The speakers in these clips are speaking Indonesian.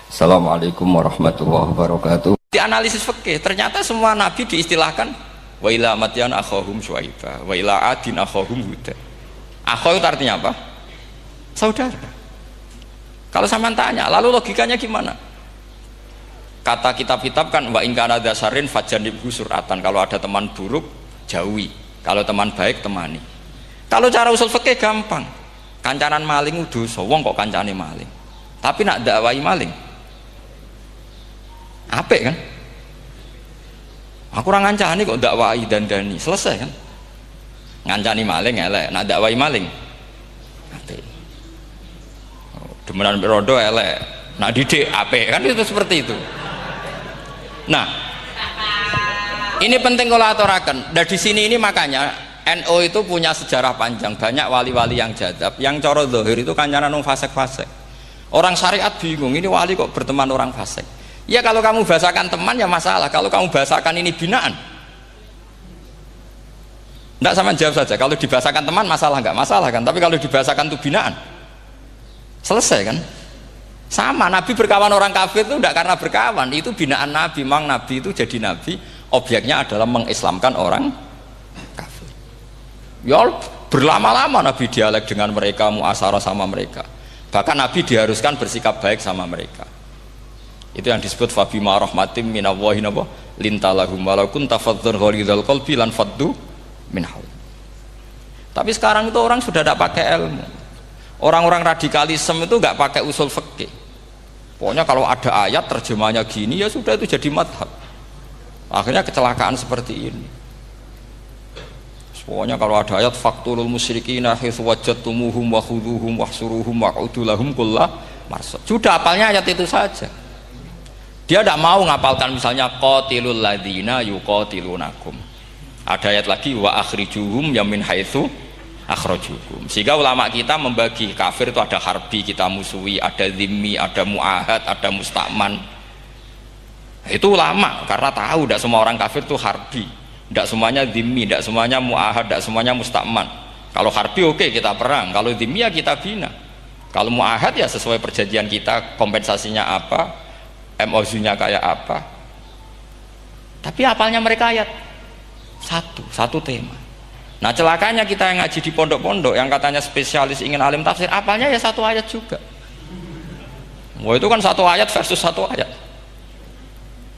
Assalamualaikum warahmatullahi wabarakatuh. Di analisis fikih ternyata semua nabi diistilahkan wa ila madyan akhahum syuaiba wa ila adin akhahum huda. Akha itu artinya apa? Saudara. Kalau sama tanya, lalu logikanya gimana? Kata kitab-kitab kan wa in kana dasarin fajanibhu suratan, kalau ada teman buruk jauhi, kalau teman baik temani. Kalau cara usul fikih gampang. Kancanan maling dosa, wong kok kancane maling. Tapi nak dakwai maling apik kan? Aku orang ngancani kok dakwai dandani, selesai kan? Ngancani maling elek, nak dakwai maling apik. Demenan rodo elek, nak didik apik kan, itu seperti itu. Nah, ini penting kalau aturaken. Dan di sini ini makanya NU itu punya sejarah panjang, banyak wali-wali yang jadab, yang coro zahir itu kancanan wong fasik-fasik. Orang syariat bingung, ini wali kok berteman orang fasik. Ya kalau kamu bahasakan teman ya masalah, kalau kamu bahasakan ini binaan, enggak, sama jawab saja. Kalau dibahasakan teman masalah enggak? Masalah kan? Tapi kalau dibahasakan itu binaan, selesai kan? Sama, Nabi berkawan orang kafir itu enggak karena berkawan, itu binaan Nabi. Memang Nabi itu jadi Nabi, objeknya adalah mengislamkan orang kafir. Ya berlama-lama Nabi dialek dengan mereka, muasyarah sama mereka. Bahkan Nabi diharuskan bersikap baik sama mereka. Itu yang disebut fabima rahmatim minallahi lintalahum walau kunta fadzan ghalidhal qalbi lan faddu min haul. Tapi sekarang itu orang sudah tidak pakai ilmu. Orang-orang radikalisme itu nggak pakai usul fikih. Pokoknya kalau ada ayat terjemahnya gini ya sudah, itu jadi madhab. Akhirnya kecelakaan seperti ini. Pokoknya kalau ada ayat faqtulul musyrikina haitsu wajadtumuhum wa khudhuhum wahsuruhum waq'udu lahum kulla marsad. Sudah hafalnya ayat itu saja. Dia tidak mau ngapalkan misalnya qatilul ladzina yuqatilunakum. Ada ayat lagi wa akhrijuhum yamin haitsu akhrajukum. Sehingga ulama kita membagi kafir itu ada harbi, kita musuhi, ada zimmi, ada muahad, ada musta'man. Itu ulama karena tahu tidak semua orang kafir itu harbi, tidak semuanya zimmi, tidak semuanya muahad, tidak semuanya musta'man. Kalau harbi oke, kita perang, kalau zimmi ya kita bina. Kalau muahad ya sesuai perjanjian kita, kompensasinya apa, MOU-nya kayak apa. Tapi apalnya mereka ayat satu tema. Nah celakanya kita yang ngaji di pondok-pondok yang katanya spesialis ingin alim tafsir, apalnya ya satu ayat juga. Wah itu kan satu ayat versus satu ayat,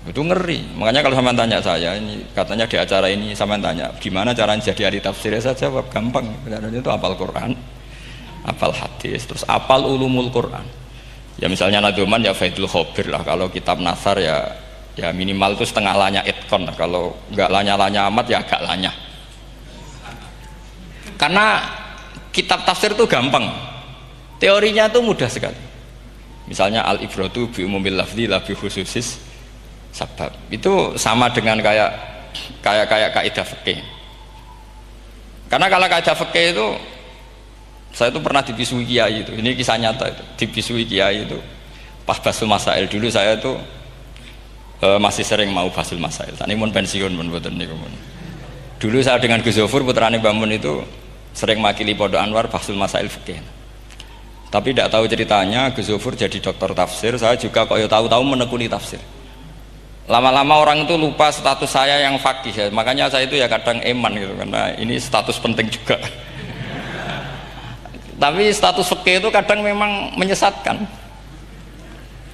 itu ngeri. Makanya kalau sama tanya saya, ini katanya di acara ini sama tanya gimana caranya jadi ahli tafsir, saya jawab gampang. Itu hafal Quran, hafal hadis, terus hafal ulumul Quran. Ya misalnya Nadoman ya Faidul Khobir lah, kalau kitab Nasar ya minimal itu setengah lanya itkon lah. Kalau nggak lanya-lanya amat ya agak lanya. Karena kitab tafsir itu gampang, teorinya itu mudah sekali. Misalnya al-ibratu bi umumil lafzi la bi khususis sabab, itu sama dengan kayak kaidah fikih. Karena kalau kaidah fikih itu, saya itu pernah dibisui kiai itu, ini kisah nyata itu, dibisui kiai itu pas basul masail. Dulu saya itu masih sering mau basul masail, tadi mun pensiun mun boten niku. Dulu saya dengan Gus Zofur putrane Mbah Mun itu sering makili Pondok Anwar basul masail fikih. Tapi tidak tahu ceritanya Gus Zofur jadi dokter tafsir, saya juga kok ya tahu-tahu menekuni tafsir. Lama-lama orang itu lupa status saya yang fakih ya. Makanya saya itu ya kadang eman gitu, karena ini status penting juga. Tapi status fikih itu kadang memang menyesatkan.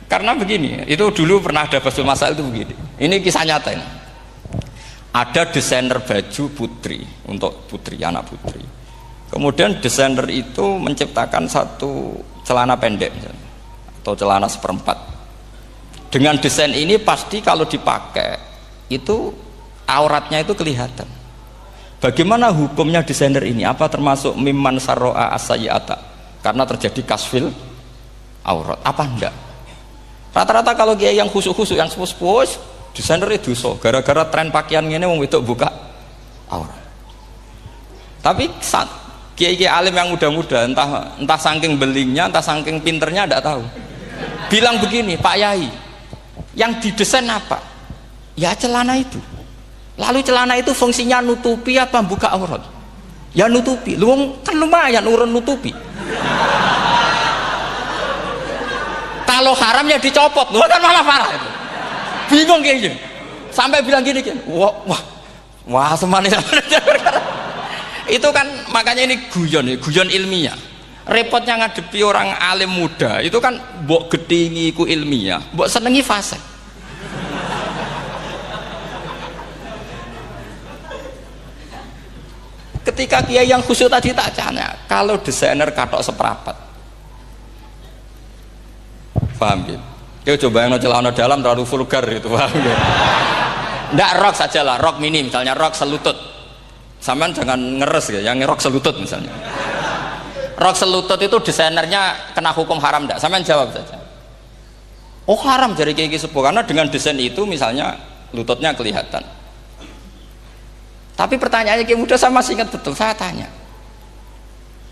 Karena begini, itu dulu pernah ada basul masail itu begini. Ini kisah nyata ini. Ada desainer baju putri, untuk putri, anak putri. Kemudian desainer itu menciptakan satu celana pendek atau celana seperempat. Dengan desain ini pasti kalau dipakai itu auratnya itu kelihatan. Bagaimana hukumnya desainer ini? Apa termasuk mimman sarro'a as-sayyi'ata? Karena terjadi kasfil aurat. Apa enggak? Rata-rata kalau kiai yang khusuk-khusuk, yang sepuh-sepuh, desainer itu dosa. Gara-gara tren pakaian ini wong wedok buka aurat. Tapi kiai-kiai alim yang muda-muda, entah saking belingnya, entah saking pinternya, enggak tahu. Bilang begini, Pak Yai, yang didesain apa? Ya celana itu. Lalu celana itu fungsinya nutupi apa buka aurat? Ya nutupi. Lu kan lumayan urun nutupi. kalau haram ya dicopot, lu kan malah parah itu. Bingung kayaknya. Sampai bilang gini kan, wah semanis. Itu kan makanya ini guyon ilmiah. Repotnya ngadepi orang alim muda itu kan mbok gedhingi ku ilmiah, mbok senengi fasik. Ketika kiai yang khusyuk tadi tak tanya, kalau desainer katok seprapat, paham gitu? Kau coba yang celana dalam terlalu vulgar itu, paham gitu? Nggak rok saja lah, rok mini misalnya, rok selutut. Sampean jangan ngeres ya, yang rok selutut misalnya. Rok selutut itu desainernya kena hukum haram enggak? Sampean jawab saja. Oh haram dari kiai sepuh karena dengan desain itu misalnya lututnya kelihatan. Tapi pertanyaannya kiai muda saya masih ingat betul, saya tanya.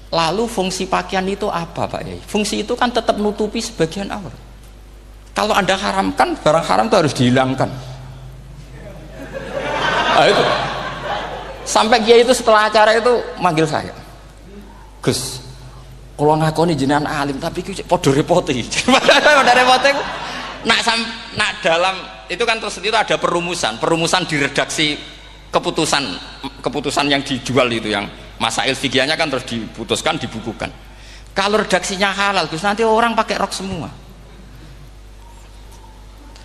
Lalu fungsi pakaian itu apa Pak Yai? Fungsi itu kan tetap nutupi sebagian aurat. Kalau Anda haramkan, barang haram itu harus dihilangkan. Nah, itu. Sampai kiai itu setelah acara itu manggil saya. Gus, kalau ngakoni jenengan alim tapi podo repoti. Podo repoti nak dalam itu kan terus itu ada perumusan di redaksi keputusan yang dijual itu yang masail fikihnya kan terus diputuskan dibukukan. Kalau redaksinya halal Gus nanti orang pakai rok semua.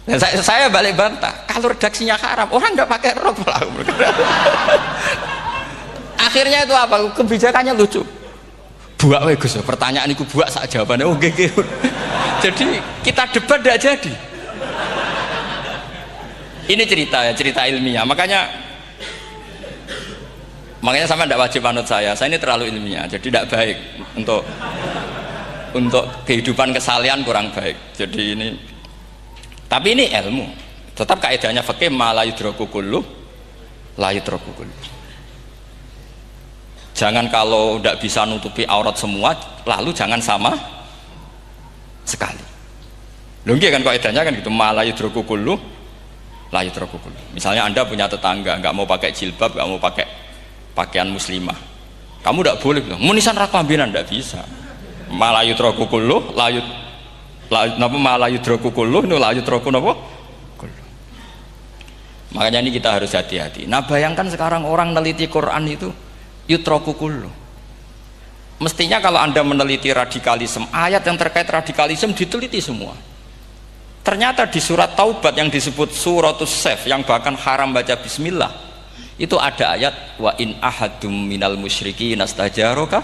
Dan saya balik bantah kalau redaksinya haram orang nggak pakai rok. Akhirnya itu apa? Kebijakannya lucu. Buak we Gus, pertanyaan itu buak sak jawabannya oke. Jadi kita debat tidak jadi. Ini cerita ilmiah. Makanya sama tidak wajib anut saya ini terlalu ilmiah, jadi tidak baik untuk kehidupan kesalian kurang baik. Jadi ini, tapi ini ilmu. Tetap kaidahnya fikih ma la yudraku kullu la yudraku kullu. Jangan kalau tidak bisa nutupi aurat semua, lalu jangan sama sekali. Lho nggih kan kaidahnya kan gitu, ma la yudraku kullu la yudraku kullu. Misalnya Anda punya tetangga nggak mau pakai jilbab, nggak mau pakai pakaian muslimah, kamu tidak boleh bilang munisan raklambinan, tidak bisa. Malayut rokukulluh layut napa malayut rokukulluh nu layut roku napa kulluh. Makanya ini kita harus hati-hati. Nah bayangkan sekarang orang meneliti Quran itu yutrokukulluh. Mestinya kalau Anda meneliti radikalisme, ayat yang terkait radikalisme diteliti semua. Ternyata di surat Taubat yang disebut suratus Saif yang bahkan haram baca bismillah, itu ada ayat wa in ahadum minal musyrikin nastajaraka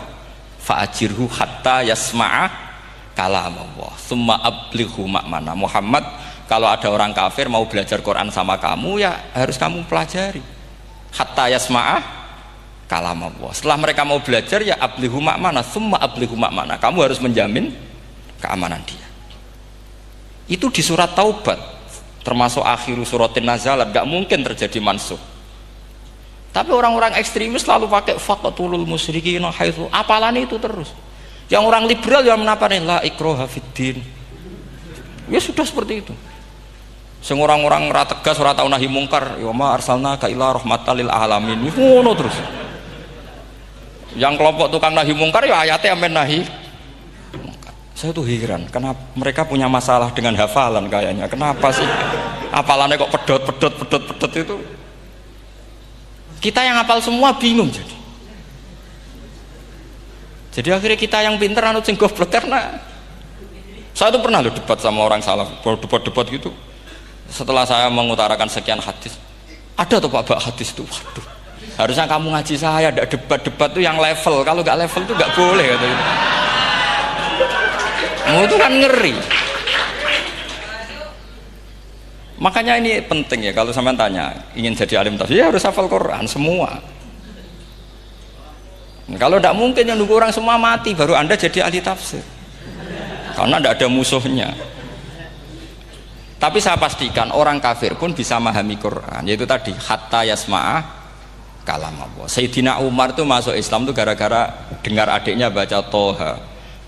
fa'ajirhu hatta yasma'a kalamullah tsumma ablighu ma'mana. Muhammad, kalau ada orang kafir mau belajar Quran sama kamu ya harus kamu pelajari hatta yasma'a kalamullah. Setelah mereka mau belajar ya ablighu ma'mana, tsumma ablighu ma'mana, kamu harus menjamin keamanan dia. Itu di surat Taubat termasuk akhiru suratin nazalat, gak mungkin terjadi mansuh. Tapi orang-orang ekstremis selalu pakai faqatulul musyrikin haitsu, apalan itu terus. Yang orang liberal yang menapani la ikraha fiddin. Ya sudah seperti itu. Sing orang-orang ora tegas, ora tau nahi mungkar, ya ma arsalnaka ila rahmatal lil alamin. Ngono terus. Yang kelompok tukang nahi mungkar ya ayatnya amen nahi mungkar. Saya tuh heran, kenapa mereka punya masalah dengan hafalan kayaknya. Kenapa sih? Hafalannya kok pedot itu. Kita yang hafal semua bingung jadi. Jadi akhirnya kita yang pinter anut sing goblok karena saya tuh pernah debat sama orang salaf, debat gitu. Setelah saya mengutarakan sekian hadis, ada tuh Pak hadis itu, waduh. Harusnya kamu ngaji saya, ada debat-debat tuh yang level. Kalau nggak level tuh nggak boleh katanya. Mau itu kan ngeri. Makanya ini penting ya, kalau sampean tanya ingin jadi alim tafsir ya harus hafal Quran semua. Nah, kalau tidak mungkin yang nunggu orang semua mati baru Anda jadi ahli tafsir, karena tidak ada musuhnya. Tapi saya pastikan orang kafir pun bisa memahami Quran, yaitu tadi hatta yasma'a kalam Allah. Sayyidina Umar itu masuk Islam itu gara-gara dengar adiknya baca Toha,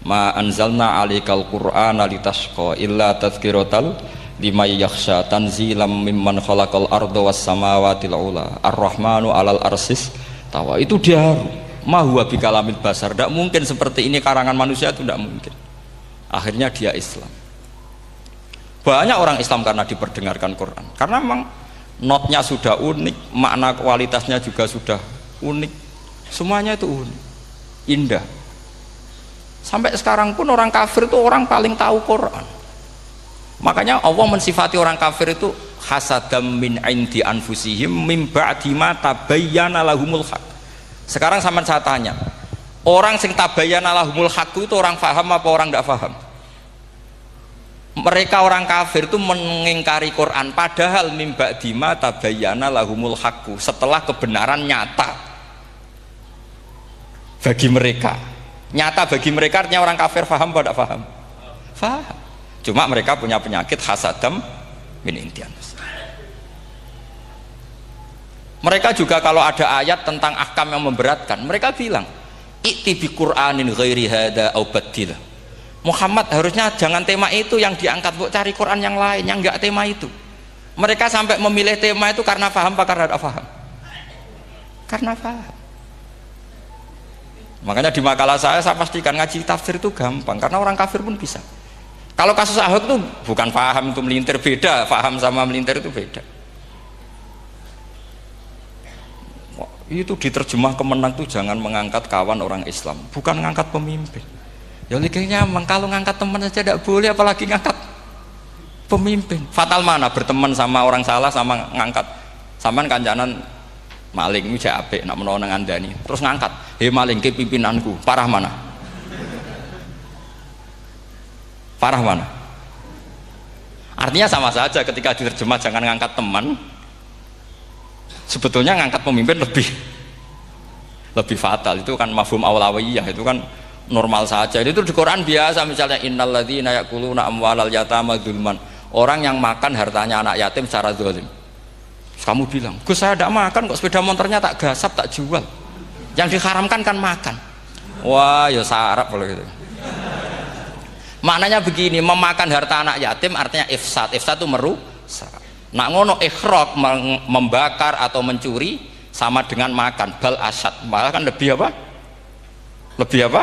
ma anzalna alikal Qur'ana litashqa illa tadhkiratal liman yakhsha tanzilam mimman khalaqal arda was samawati ula ar-rahmanu alal arsis tawa. Itu dia ma huwa bikalamil basar, tidak mungkin seperti ini karangan manusia, itu tidak mungkin. Akhirnya dia Islam. Banyak orang Islam karena diperdengarkan Quran. Karena memang notnya sudah unik, makna kualitasnya juga sudah unik. Semuanya itu unik, indah. Sampai sekarang pun orang kafir itu orang paling tahu Quran. Makanya Allah mensifati orang kafir itu hasadam min indi anfusihim mim ba'di ma tabayyana lahumul haq. Sekarang sama saya tanya, orang sing tabayyana lahumul haq itu orang faham apa orang tidak faham? Mereka orang kafir itu mengingkari Quran padahal mim ba'di ma tabayyana lahumul haq, setelah kebenaran nyata bagi mereka. Nyata bagi mereka artinya orang kafir faham apa tidak faham? Faham. Cuma mereka punya penyakit hasadam min intian. Mereka juga kalau ada ayat tentang ahkam yang memberatkan, mereka bilang i'ti bi Qur'anin ghairi hada au badil. Muhammad harusnya jangan tema itu yang diangkat, bu cari Quran yang lain yang enggak tema itu. Mereka sampai memilih tema itu karena paham apa karena tidak paham? Karena paham. Makanya di makalah saya pastikan ngaji tafsir itu gampang karena orang kafir pun bisa. Kalau kasus Ahok itu bukan paham itu melintir, beda. Paham sama melintir itu beda. Itu diterjemah kemenang tuh jangan mengangkat kawan orang Islam, bukan mengangkat pemimpin. Ya likanya kalau ngangkat teman saja tidak boleh, apalagi ngangkat pemimpin. Fatal mana berteman sama orang salah sama ngangkat. Saman kancanan maling ini jek apik nak menawa nang andani. Terus ngangkat, "Hei maling ke pimpinanku." Parah mana? Parah mana? Artinya sama saja ketika diterjemah jangan ngangkat teman. Sebetulnya ngangkat pemimpin lebih fatal. Itu kan mafhum awlawiyah, itu kan normal saja. Itu di Quran biasa, misalnya innalladzina ya'kuluna amwalal yatama dzulman. Orang yang makan hartanya anak yatim secara zalim. Kamu bilang, "Gus, saya tidak makan kok, sepeda motornya tak gasap, tak jual." Yang diharamkan kan makan. Wah, ya sarap kalau gitu. Maknanya begini, memakan harta anak yatim artinya ifsad. Ifsad itu merusak. Nak ngono ikhraq, membakar atau mencuri sama dengan makan, bal asad. Malah kan lebih apa? Lebih apa?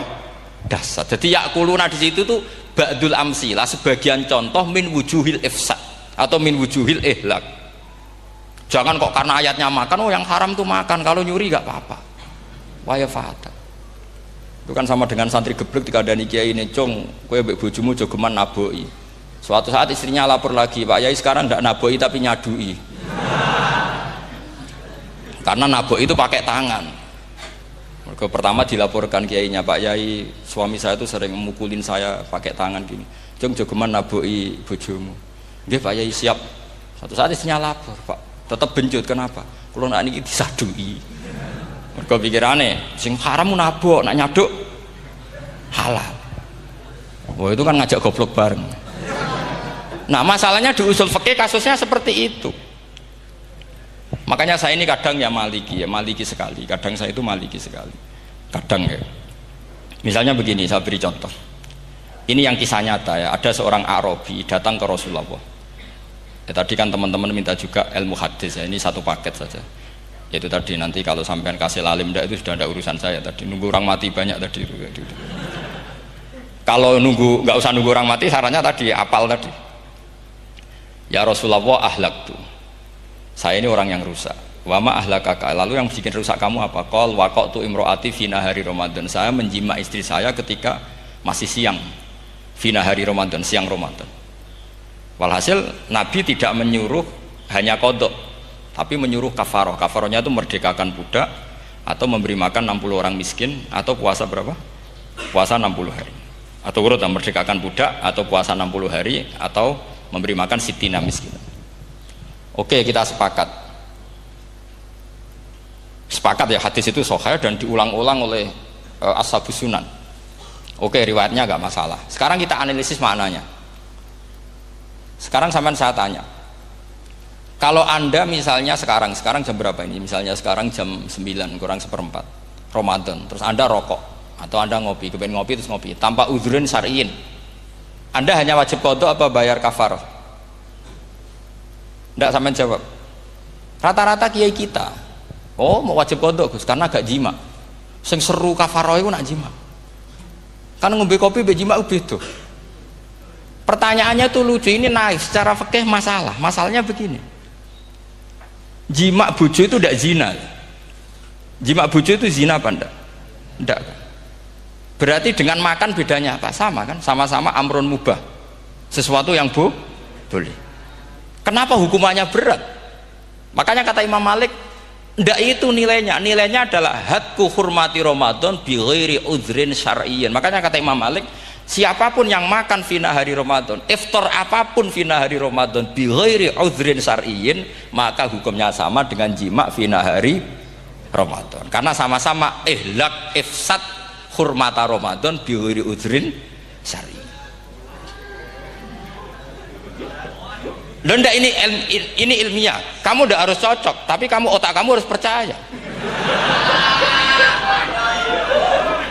Dasar. Jadi yakuluna di situ tuh ba'dul amsilah, sebagian contoh min wujuhil ifsad atau min wujuhil ihlak. Jangan kok karena ayatnya makan, oh yang haram tuh makan, kalau nyuri gak apa-apa. Waya fata. Itu kan sama dengan santri geblek ketika ada kiai ini, "Cong, kowe mbek bojomu jogeman naboi." Suatu saat istrinya lapor lagi, "Pak Yai sekarang ndak naboi tapi nyadui." Karena naboi itu pakai tangan. Mereka pertama dilaporkan kiainya, "Pak Yai, suami saya itu sering memukulin saya pakai tangan gini. Jong jogeman naboi bojomu." "Nggih Pak Yai, siap." Suatu saat istrinya lapor, "Pak, tetap benjut, kenapa? Kulo nak niki disadui." Mereka pikirannya sing haram nabok, nak nyaduk halal. Wah, itu kan ngajak goblok bareng. Nah, masalahnya di usul fikih kasusnya seperti itu. Makanya saya ini kadang ya maliki sekali. Kadang saya itu maliki sekali. Kadang ya. Misalnya begini, saya beri contoh. Ini yang kisah nyata ya. Ada seorang Arabi datang ke Rasulullah. Ya, tadi kan teman-teman minta juga ilmu hadis ya. Ini satu paket saja. Itu tadi nanti kalau sampean kasih alim ndak itu sudah ada urusan saya tadi, nunggu orang mati banyak tadi itu. Kalau nggak usah nunggu orang mati, sarannya tadi apal tadi. Ya Rasulullah, ahlak tuh. Saya ini orang yang rusak. Wama ahlakaka. Lalu yang bikin rusak kamu apa? Qol waqatu imroati fina hari Ramadan. Saya menjima istri saya ketika masih siang. Fina hari Ramadan, siang Ramadan. Walhasil Nabi tidak menyuruh hanya kodok, tapi menyuruh kafaroh. Kafarohnya itu merdekakan budak atau memberi makan 60 orang miskin atau puasa berapa? Puasa 60 hari. Atau urut merdekakan budak atau puasa 60 hari atau memberi makan sitina miskin. Oke, kita sepakat. Sepakat ya, hadis itu sahih dan diulang-ulang oleh Ashabus Sunan. Oke, riwayatnya nggak masalah. Sekarang kita analisis maknanya. Sekarang sampean saya tanya, kalau anda misalnya sekarang jam berapa ini? Misalnya sekarang jam 9 kurang seperempat Ramadan, terus anda rokok atau anda ngopi, kepengen ngopi terus ngopi tanpa udhurun syar'iin, anda hanya wajib qadha apa bayar kafarah? Ndak, sampean jawab. Rata-rata kiai kita, oh mau wajib qadha Gus karena gak jima. Sing seru kafarah itu nak jima. Kan ngombe kopi be jima beda. Pertanyaannya tuh lucu, ini naif secara fikih masalahnya begini, jima bojo itu tidak zina, jima bojo itu zina apa enggak? Enggak. Berarti dengan makan bedanya apa? Sama kan, sama-sama amrun mubah, sesuatu yang boleh. Kenapa hukumannya berat? Makanya kata Imam Malik, ndak itu nilainya adalah hadku hurmati Ramadan bi ghairi udhrin syar'iyyin. Makanya kata Imam Malik, siapapun yang makan fina hari Ramadan, iftar apapun fina hari Ramadan bi ghairi udhrin syar'iyyin, maka hukumnya sama dengan jima fina hari Ramadan, karena sama-sama ihlak ifsad hurmata Ramadan bi ghairi udhrin syar'iyyin. Loh, enggak, ini ilmiah. Kamu udah harus cocok, tapi otak kamu harus percaya.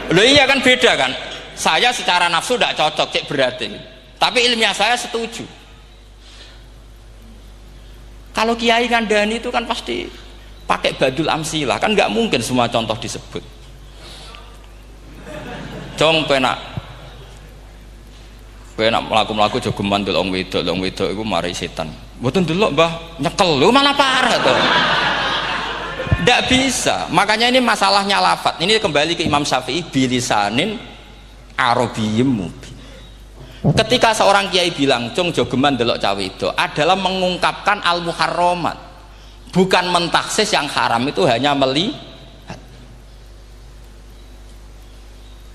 Loh iya kan, beda kan. Saya secara nafsu tidak cocok, cek berarti. Tapi ilmiah saya setuju. Kalau Kiai Kandani itu kan pasti pakai badul amsilah, kan nggak mungkin semua contoh disebut. Cong penak melaku-melaku jogo mandul wong wedok iku mari setan. Mboten delok Mbah, nyekel lho malah parah to. Ndak bisa. Makanya ini masalahnya lafat. Ini kembali ke Imam Syafi'i, bilisanin arabiyyim mubin. Ketika seorang kiai bilang cung jogeman delok cawe itu adalah mengungkapkan al-muharramat, bukan mentaksis yang haram itu hanya melihat.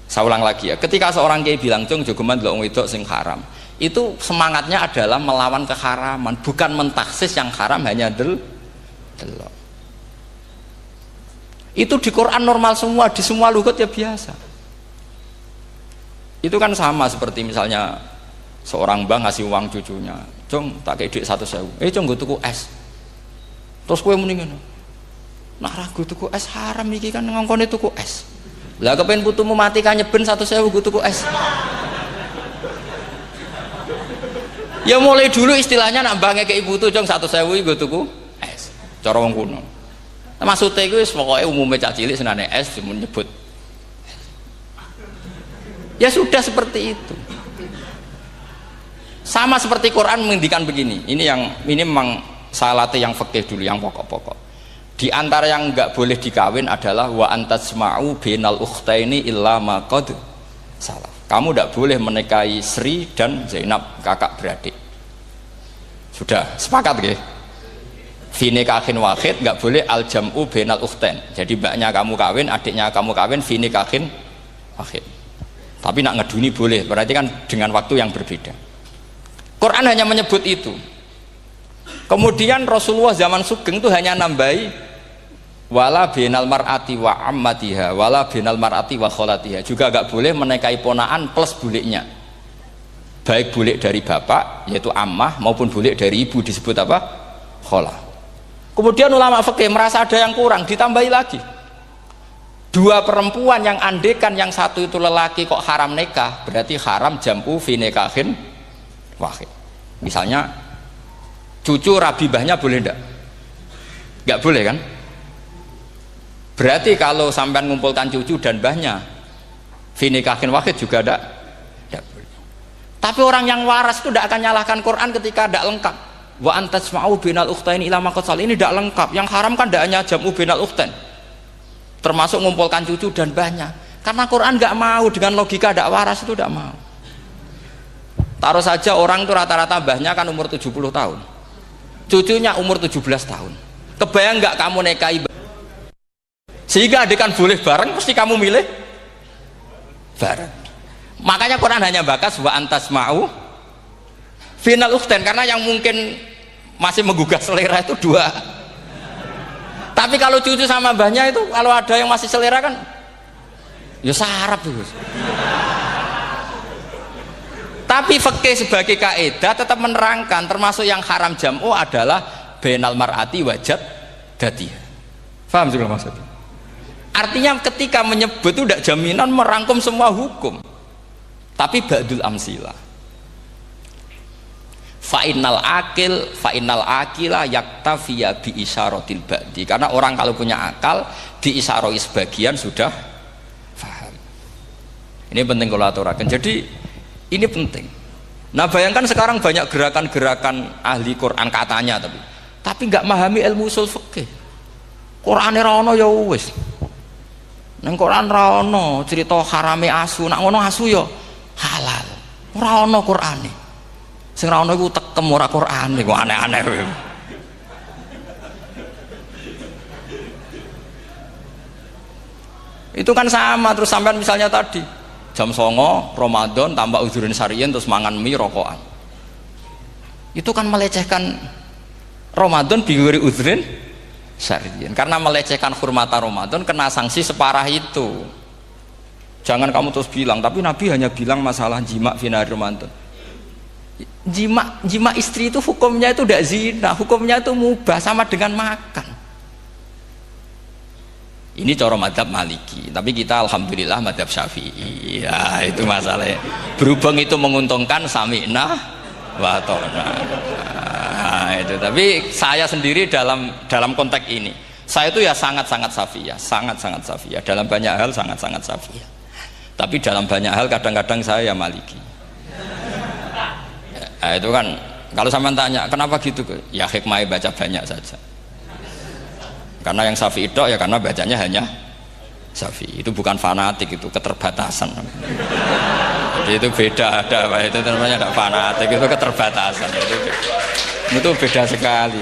Saya ulang lagi ya, ketika seorang kiai bilang cung jogeman delok wedok sing haram, itu semangatnya adalah melawan keharaman, bukan mentaksis yang haram hanya delok. Itu di Quran normal semua, di semua lugat ya biasa. Itu kan sama seperti misalnya seorang bang ngasih uang cucunya, cung tak kayak duit 100.000, cung gue tuku es, terus gue mendingan nah ragu tuku es haram iki kan ngongkone tuku es. Lah kepen putumu mati kan nyeben 100.000 gue tuku es. Ya mulai dulu istilahnya nak bange ke ibu tuh cung 100.000 gue tuku es. Cara wong kuno. Nah, maksudnya itu pokoknya umumnya cah cilik senane es cuma nyebut. Ya sudah seperti itu. Sama seperti Quran menghentikan begini. Ini memang salate yang fikih dulu, yang pokok-pokok. Di antara yang enggak boleh dikawin adalah wa antasma'u bainal ukhtaini illa ma qad salaf. Kamu enggak boleh menikahi Sri dan Zainab, kakak beradik. Sudah sepakat nggih? Fi nikahin wahid enggak boleh al jam'u bainal ukhtain. Jadi mbaknya kamu kawin, adiknya kamu kawin fi nikahin wahid. Tapi nak ngeduni boleh, berarti kan dengan waktu yang berbeda. Quran hanya menyebut itu. Kemudian Rasulullah zaman Sugeng itu hanya nambahi wala binal mar'ati wa ammatiha wala binal mar'ati wa kholatiha, juga agak boleh menikahi ponaan plus buliknya, baik bulik dari bapak yaitu ammah maupun bulik dari ibu disebut apa? Kholah. Kemudian ulama fikih merasa ada yang kurang, ditambahi lagi dua perempuan yang andekan yang satu itu lelaki kok haram nikah, berarti haram jam'u fi nikahin wahid. Misalnya cucu rabibahnya boleh enggak? Enggak boleh kan? Berarti kalau sampean ngumpulkan cucu dan mbahnya fi nikahin wahid juga enggak boleh. Tapi orang yang waras itu tidak akan nyalahkan Quran ketika tidak lengkap. Wa antasma'u bainal ukhtain ila ma qad sal, ini tidak lengkap. Yang haram kan tidak hanya jam'u bainal ukhtain, termasuk ngumpulkan cucu dan mbahnya. Karena Quran nggak mau dengan logika tidak waras, itu tidak mau. Taruh saja orang itu rata-rata mbahnya kan umur 70 tahun, cucunya umur 17 tahun. Kebayang nggak kamu nikahi sehingga adekan boleh bareng, pasti kamu milih bareng. Makanya Quran hanya bakas wa antasma'u final ukhtain, karena yang mungkin masih menggugah selera itu dua. Tapi kalau cucu sama mbahnya itu, kalau ada yang masih selera kan ya sarap tuh. Tapi fikih sebagai kaidah tetap menerangkan termasuk yang haram jam'u adalah bainal mar'ati wajad datiha. Paham juga maksudnya? Artinya ketika menyebut itu tidak jaminan merangkum semua hukum, tapi ba'dul amsilah. Fa'innal akila yaktafiya bi isyaratil ba'di, karena orang kalau punya akal diisyarai sebagian sudah paham. Ini penting kalau aturakan. Jadi ini penting. Nah bayangkan sekarang banyak gerakan-gerakan ahli Quran katanya tapi nggak memahami ilmu usul fikih. Qur'ane ra ono ya wis. Nang Quran ra ono cerita harame asu, nak ngono asu ya halal. Ora ono Qur'ane. Sing ra ono iku tekem ora Qur'ane, kok aneh-aneh kowe. Itu kan sama terus sampean misalnya tadi jam 09.00 Ramadan tambah udzurin syariyin terus mangan mie rokokan. Itu kan melecehkan Ramadan biguri udzurin syariyin. Karena melecehkan hurmata Ramadan kena sanksi separah itu. Jangan kamu terus bilang, tapi Nabi hanya bilang masalah jima fi nahar Ramadan. Jima istri itu hukumnya itu tidak zina, hukumnya itu mubah sama dengan makan. Ini cara madzhab Maliki, tapi kita alhamdulillah madzhab Syafi'i. Ya, itu masalahnya. Berhubung itu menguntungkan sami'na wa ta'na. Nah, itu. Tapi saya sendiri dalam konteks ini, saya itu ya sangat-sangat Syafi'iyah, sangat-sangat Syafi'iyah. Dalam banyak hal sangat-sangat Syafi'iyah. Tapi dalam banyak hal kadang-kadang saya ya Maliki. Nah, itu kan kalau sampean tanya kenapa gitu, ya hikmahnya baca banyak saja. Karena yang Syafi'i itu ya karena bacanya hanya Syafi'i. Itu bukan fanatik, itu keterbatasan. Jadi itu beda, itu namanya tidak fanatik, itu keterbatasan. Itu beda sekali.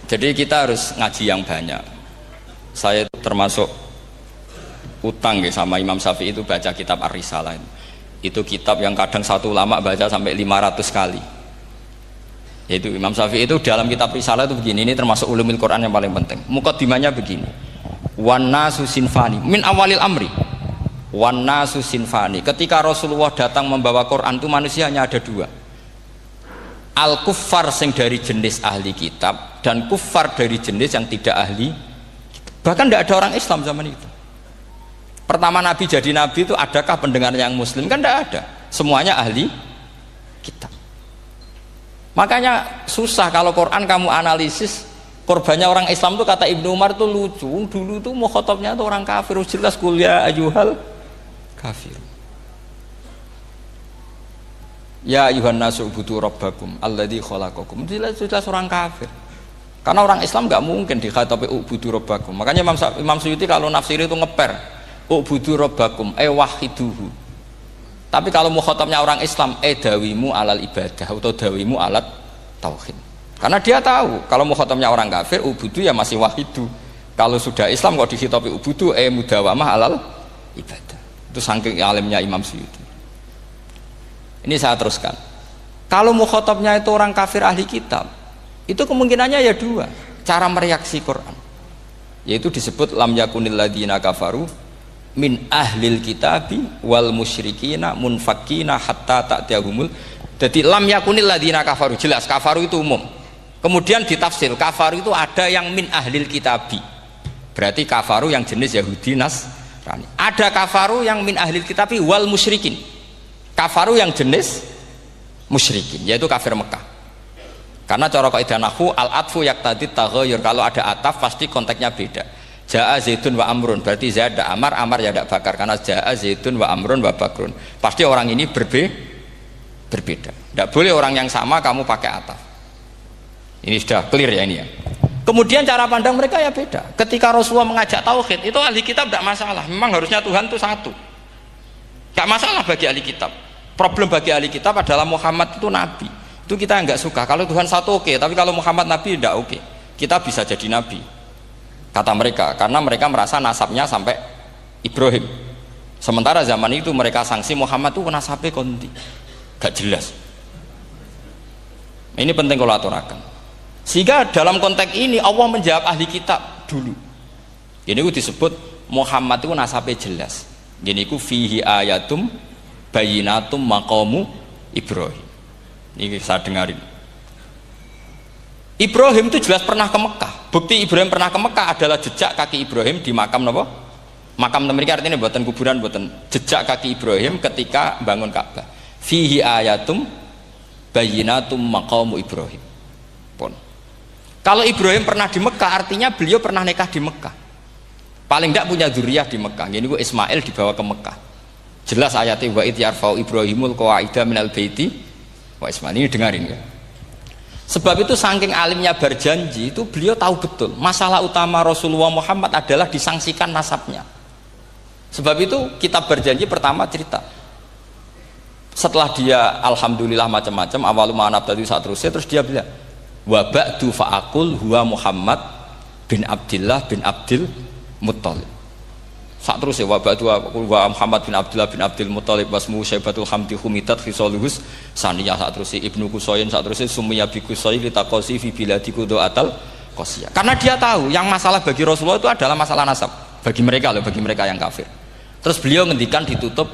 Jadi kita harus ngaji yang banyak. Saya itu termasuk utang ya sama Imam Syafi'i itu baca kitab Ar-Risalah. Itu kitab yang kadang satu ulama baca sampai 500 kali. Yaitu Imam Syafi'i itu dalam kitab Risalah itu begini, ini termasuk ulumul Quran yang paling penting. Muqaddimahnya begini. Wan nasu sinfani min awalil amri. Wan nasu sinfani. Ketika Rasulullah datang membawa Quran itu manusia hanya ada dua. Al kuffar sing dari jenis ahli kitab dan kuffar dari jenis yang tidak ahli kitab. Bahkan tidak ada orang Islam zaman itu. Pertama Nabi jadi Nabi itu adakah pendengar yang Muslim? Kan tidak ada. Semuanya ahli kitab. Makanya susah kalau Quran kamu analisis korbannya orang Islam tuh, kata Ibnu Umar tuh lucu. Dulu tuh mukhatabnya tuh orang kafir, jelas kuliah ayyuhal kafir. Ya ayuhan nasu ubudu rabbakum alladzi khalaqakum. Jelas orang kafir. Karena orang Islam nggak mungkin dikhatabi ubudu rabbakum. Makanya Imam Suyuti kalau nafsir itu ngeper ubudu rabbakum wahiduhu. Tapi kalau mukhatabnya orang Islam, dawimu alal ibadah atau dawimu alat tauhid. Karena dia tahu kalau mukhatabnya orang kafir, ubudu ya masih wahidu. Kalau sudah Islam kok dikhitabi ubudu, mudawamah alal ibadah. Itu saking alimnya Imam Suyuti. Ini saya teruskan. Kalau mukhatabnya itu orang kafir ahli kitab, itu kemungkinannya ya dua cara mereaksi Quran. Yaitu disebut lam yakunil ladina kafaru min ahlil kitabi wal musyrikina munfakina hatta ta'tiyahumul. Jadi lam yakunil ladina kafaru, jelas kafaru itu umum. Kemudian ditafsir kafaru itu ada yang min ahlil kitabi, berarti kafaru yang jenis Yahudi Nasrani. Ada kafaru yang min ahlil kitabi wal musyrikin, kafaru yang jenis musyrikin, yaitu kafir Mekah. Karena cara kaidah nahwu al-atfu yaqtadi taghayyur, kalau ada ataf pasti konteksnya beda. Ja'a Zaidun wa Amrun, berarti Zaid ada Amar, Amar ya tidak bakar, karena Ja'a Zaidun wa Amrun wa Bakrun, pasti orang ini berbeda. Tidak boleh orang yang sama kamu pakai ataf. Ini sudah clear ya ini ya. Kemudian cara pandang mereka ya beda. Ketika Rasulullah mengajak tauhid, itu ahli kitab tidak masalah, memang harusnya Tuhan itu satu, tidak masalah bagi ahli kitab. Problem bagi ahli kitab adalah Muhammad itu nabi, itu kita nggak suka. Kalau Tuhan satu oke, tapi kalau Muhammad nabi tidak oke. Kita bisa jadi nabi, kata mereka, karena mereka merasa nasabnya sampai Ibrahim. Sementara zaman itu mereka sanksi Muhammad itu nasabnya konti, gak jelas. Ini penting kalau aturakan. Sehingga dalam konteks ini Allah menjawab ahli kitab dulu. Ini itu disebut Muhammad itu nasabnya jelas. Ini itu fihi ayatum bayinatum maqamu Ibrahim. Ini saya dengarin. Ibrahim itu jelas pernah ke Mekah. Bukti Ibrahim pernah ke Mekah adalah jejak kaki Ibrahim di makam apa? Makam mereka, artinya buatan kuburan, buatan jejak kaki Ibrahim ketika bangun Ka'bah. Fihi ayatum bayinatum maqamu Ibrahim. Pun. Kalau Ibrahim pernah di Mekah, artinya beliau pernah nikah di Mekah. Paling tidak punya dzurriyyah di Mekah. Jadi Ismail dibawa ke Mekah. Jelas ayatnya wa id yarfa'u Ibrahimul qawaida minal baiti wa Ismail. Ini dengarin ya. Sebab itu saking alimnya berjanji itu beliau tahu betul masalah utama Rasulullah Muhammad adalah disangsikan nasabnya. Sebab itu kitab berjanji pertama cerita setelah dia alhamdulillah macam-macam awalu ma'anab tadi saat terus dia bilang wa ba'du fa'akul huwa Muhammad bin Abdillah bin Abdil Muttalib. Saat terus ya wa ba'du wa Muhammad bin Abdillah bin Abdil Muttalib wasmu syaibatul hamdi humidat khisaluhus saniyah. Saat terus Ibnu Qusayn saat terus summiya bi Qusayn litaqasi fi biladi qudu'atal qasiyah. Karena dia tahu yang masalah bagi Rasulullah itu adalah masalah nasab bagi mereka loh, bagi mereka yang kafir. Terus beliau ngendikan ditutup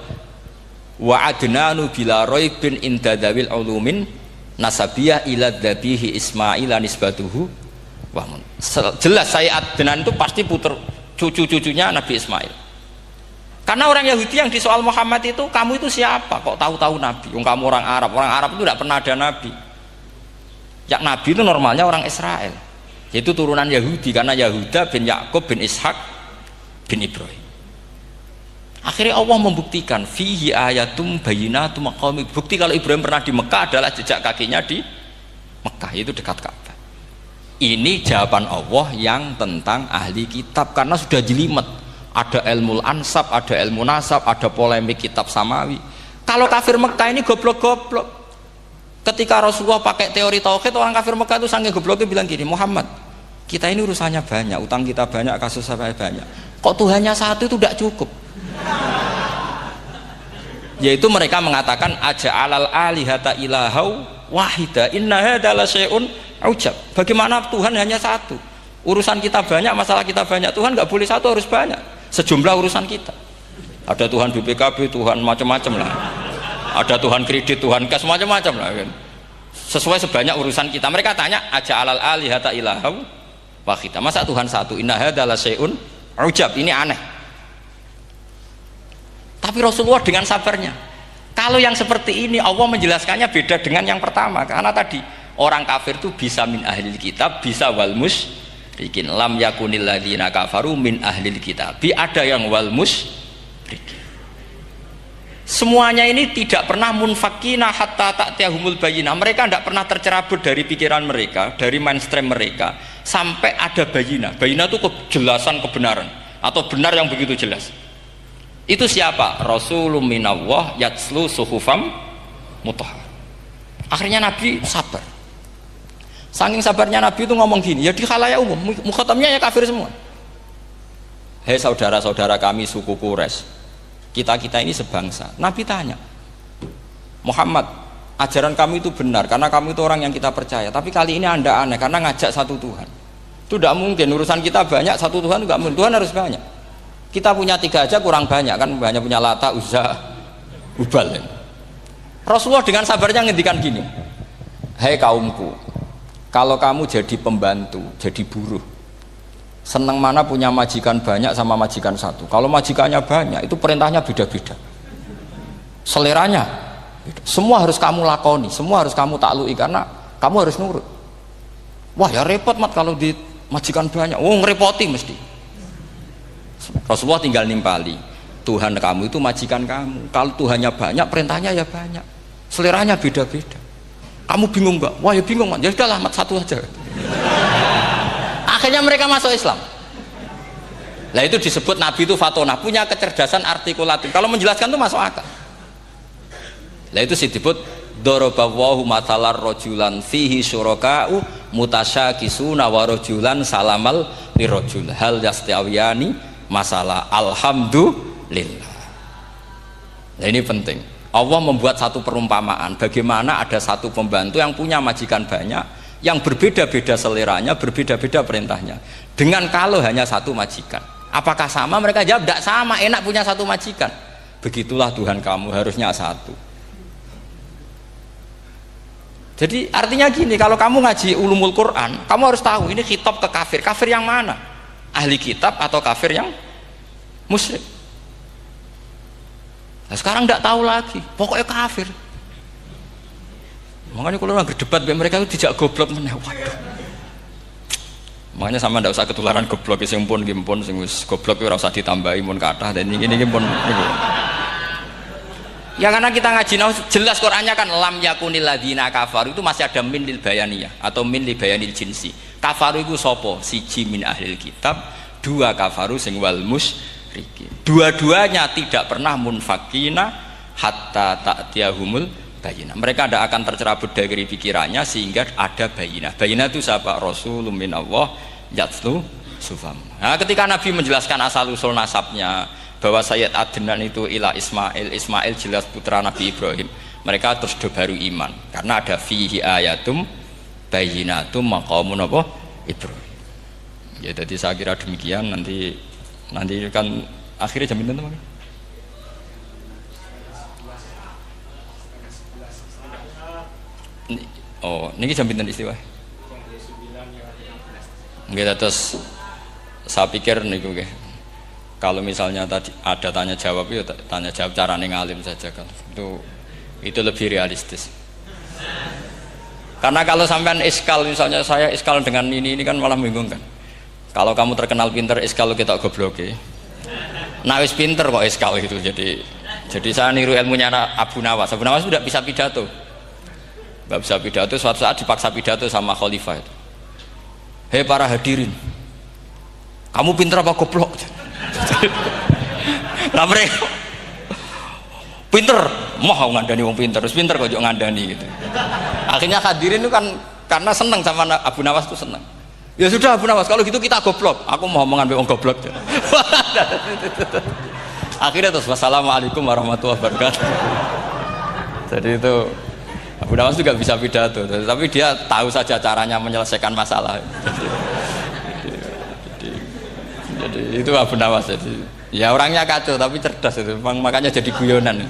wa adnanu bila raibin indadawil ulumin nasabiyah ila dhabihi Ismail nisbatuhu wa mun. Jelas saya Adnan itu pasti puter cucu-cucunya Nabi Ismail. Karena orang Yahudi yang disoal Muhammad itu, kamu itu siapa? Kok tahu-tahu Nabi? Kamu orang Arab. Orang Arab itu tidak pernah ada Nabi. Ya Nabi itu normalnya orang Israel, yaitu turunan Yahudi karena Yahuda bin Yakub bin Ishak bin Ibrahim. Akhirnya Allah membuktikan fihi ayatum bayyinatum maqami. Bukti kalau Ibrahim pernah di Mekah adalah jejak kakinya di Mekah, itu dekat Ka'bah. Ini jawaban Allah yang tentang ahli kitab karena sudah jelimet. Ada ilmu ansab, ada ilmu nasab, ada polemik kitab samawi. Kalau kafir Mekah ini goblok-goblok. Ketika Rasulullah pakai teori tauhid, orang kafir Mekah itu sangat gobloknya bilang gini, Muhammad, kita ini urusannya banyak, utang kita banyak, kasus saya banyak. Kok Tuhannya satu itu tidak cukup? Yaitu mereka mengatakan aja'alal alihata ilahau wahida inna hadza la syai'un ujab. Bagaimana Tuhan hanya satu? Urusan kita banyak, masalah kita banyak. Tuhan nggak boleh satu, harus banyak. Sejumlah urusan kita. Ada Tuhan BPKB, Tuhan macam-macam lah. Ada Tuhan kredit, Tuhan kas macam-macam lah kan. Sesuai sebanyak urusan kita. Mereka tanya aja'alal alihata ilahau wahida. Masa Tuhan satu? Inna hadza la syai'un ujab. Ini aneh. Tapi Rasulullah dengan sabarnya. Kalau yang seperti ini Allah menjelaskannya beda dengan yang pertama. Karena tadi orang kafir itu bisa min ahlil kitab, bisa wal musyrikin. Lam yakunil ladzina kafaru min ahlil kitab. Ada yang wal musyrikin. Semuanya ini tidak pernah munfakina hatta ta'tiyahumul bayyinah. Mereka tidak pernah tercerabut dari pikiran mereka, dari mainstream mereka sampai ada bayyinah. Bayyinah itu kejelasan kebenaran atau benar yang begitu jelas. Itu siapa? Rasulun minallah yatslu suhufam mutahhar. Akhirnya Nabi sabar. Saking sabarnya Nabi itu ngomong gini, ya di khalayak umum, mukhatamnya ya kafir semua. Hei saudara-saudara kami suku Quraisy, kita-kita ini sebangsa. Nabi tanya, Muhammad, ajaran kami itu benar karena kami itu orang yang kita percaya. Tapi kali ini Anda aneh karena ngajak satu Tuhan. Itu tidak mungkin, urusan kita banyak, satu Tuhan juga mungkin. Tuhan harus banyak. Kita punya 3 aja kurang banyak kan, hanya punya Lata, Uzza, Hubal. Rasulullah dengan sabarnya ngendikan gini, hei kaumku, kalau kamu jadi pembantu, jadi buruh, senang mana punya majikan banyak sama majikan satu. Kalau majikannya banyak, itu perintahnya beda-beda, seleranya beda. Semua harus kamu lakoni, semua harus kamu taklui karena kamu harus nurut. Wah ya repot mat kalau di majikan banyak, ngerepoti mesti. Rasulullah tinggal nimpali, Tuhan kamu itu majikan kamu. Kalau Tuhannya banyak, perintahnya ya banyak, seleranya beda-beda. Kamu bingung nggak? Wah ya bingung, ya sudahlah mat satu aja. Akhirnya mereka masuk Islam. Nah itu disebut Nabi itu fatona, punya kecerdasan artikulatif. Kalau menjelaskan itu masuk akal. Nah itu disebut dorobawahu matalar rojulan fihi syuraka'u mutasyakisuna wa rojulan salamal lirojul hal yastawiyani masalah alhamdulillah. Nah ini penting. Allah membuat satu perumpamaan bagaimana ada satu pembantu yang punya majikan banyak, yang berbeda-beda seleranya, berbeda-beda perintahnya. Dengan kalau hanya satu majikan, apakah sama? Mereka jawab tidak sama, enak punya satu majikan. Begitulah Tuhan kamu, harusnya satu. Jadi artinya gini, kalau kamu ngaji ulumul Quran, kamu harus tahu ini khitab ke kafir. Kafir yang mana? Ahli kitab atau kafir yang musyrik? Nah, sekarang tidak tahu lagi, pokoknya kafir. Makanya kalau orang berdebat mereka itu tidak goblok meneh. Waduh. Makanya sama tidak usah ketularan goblok, sing pun sing goblok ora usah ditambahi mun kathah dan ini pun. Ya karena kita ngaji jelas Qur'annya kan lam yakunil ladzina kafaru itu masih ada min lil bayaniyah atau min lil bayanil jinsi. Kafaru itu sapa? Siji min ahlil kitab, dua kafaru sing wal musyrikin. Dua-duanya tidak pernah munfakina hatta ta'tiyahumul bayinah. Mereka tidak akan tercerabut dari pikirannya sehingga ada bayinah. Bayinah itu siapa? Rasulun minallah yatlu sufam. Nah, ketika Nabi menjelaskan asal usul nasabnya bahwa Sayyid Adnan itu ila Ismail, Ismail jelas putra Nabi Ibrahim, mereka terus baru iman karena ada fihi ayatum bayyinatum maqamun apa Ibrahim. Ya jadi saya kira demikian. Nanti kan akhirnya jam pinten teman. Oh, niki jam pinten istiwa. Nggih terus saya pikir niku nggih. Kalau misalnya tadi ada tanya jawab, ya tanya jawab carane ngalim saja kan. Itu lebih realistis. Karena kalau sampean iskal, misalnya saya iskal dengan ini kan malah membingungkan. Kalau kamu terkenal pinter, iskal kita goblok ya. Nah wis pinter kok iskal itu. Jadi saya niru ilmunya Abu Nawas. Abu Nawas tidak bisa pidato. Nggak bisa pidato, suatu saat dipaksa pidato sama khalifah itu. Hei para hadirin, kamu pinter apa goblok? Lah mereka pinter, mau ngandani wong pinter, terus pinter kok ngandani gitu. Akhirnya hadirin itu kan karena seneng sama Abu Nawas itu seneng. Ya sudah Abu Nawas, kalau gitu kita goblok. Aku mau mengambil wong goblok. Akhirnya terus wassalamualaikum warahmatullahi wabarakatuh. Jadi itu Abu Nawas juga bisa pidato, tapi dia tahu saja caranya menyelesaikan masalah. Jadi itu Abu Nawas. Jadi ya orangnya kacau tapi cerdas itu, makanya jadi guyonan.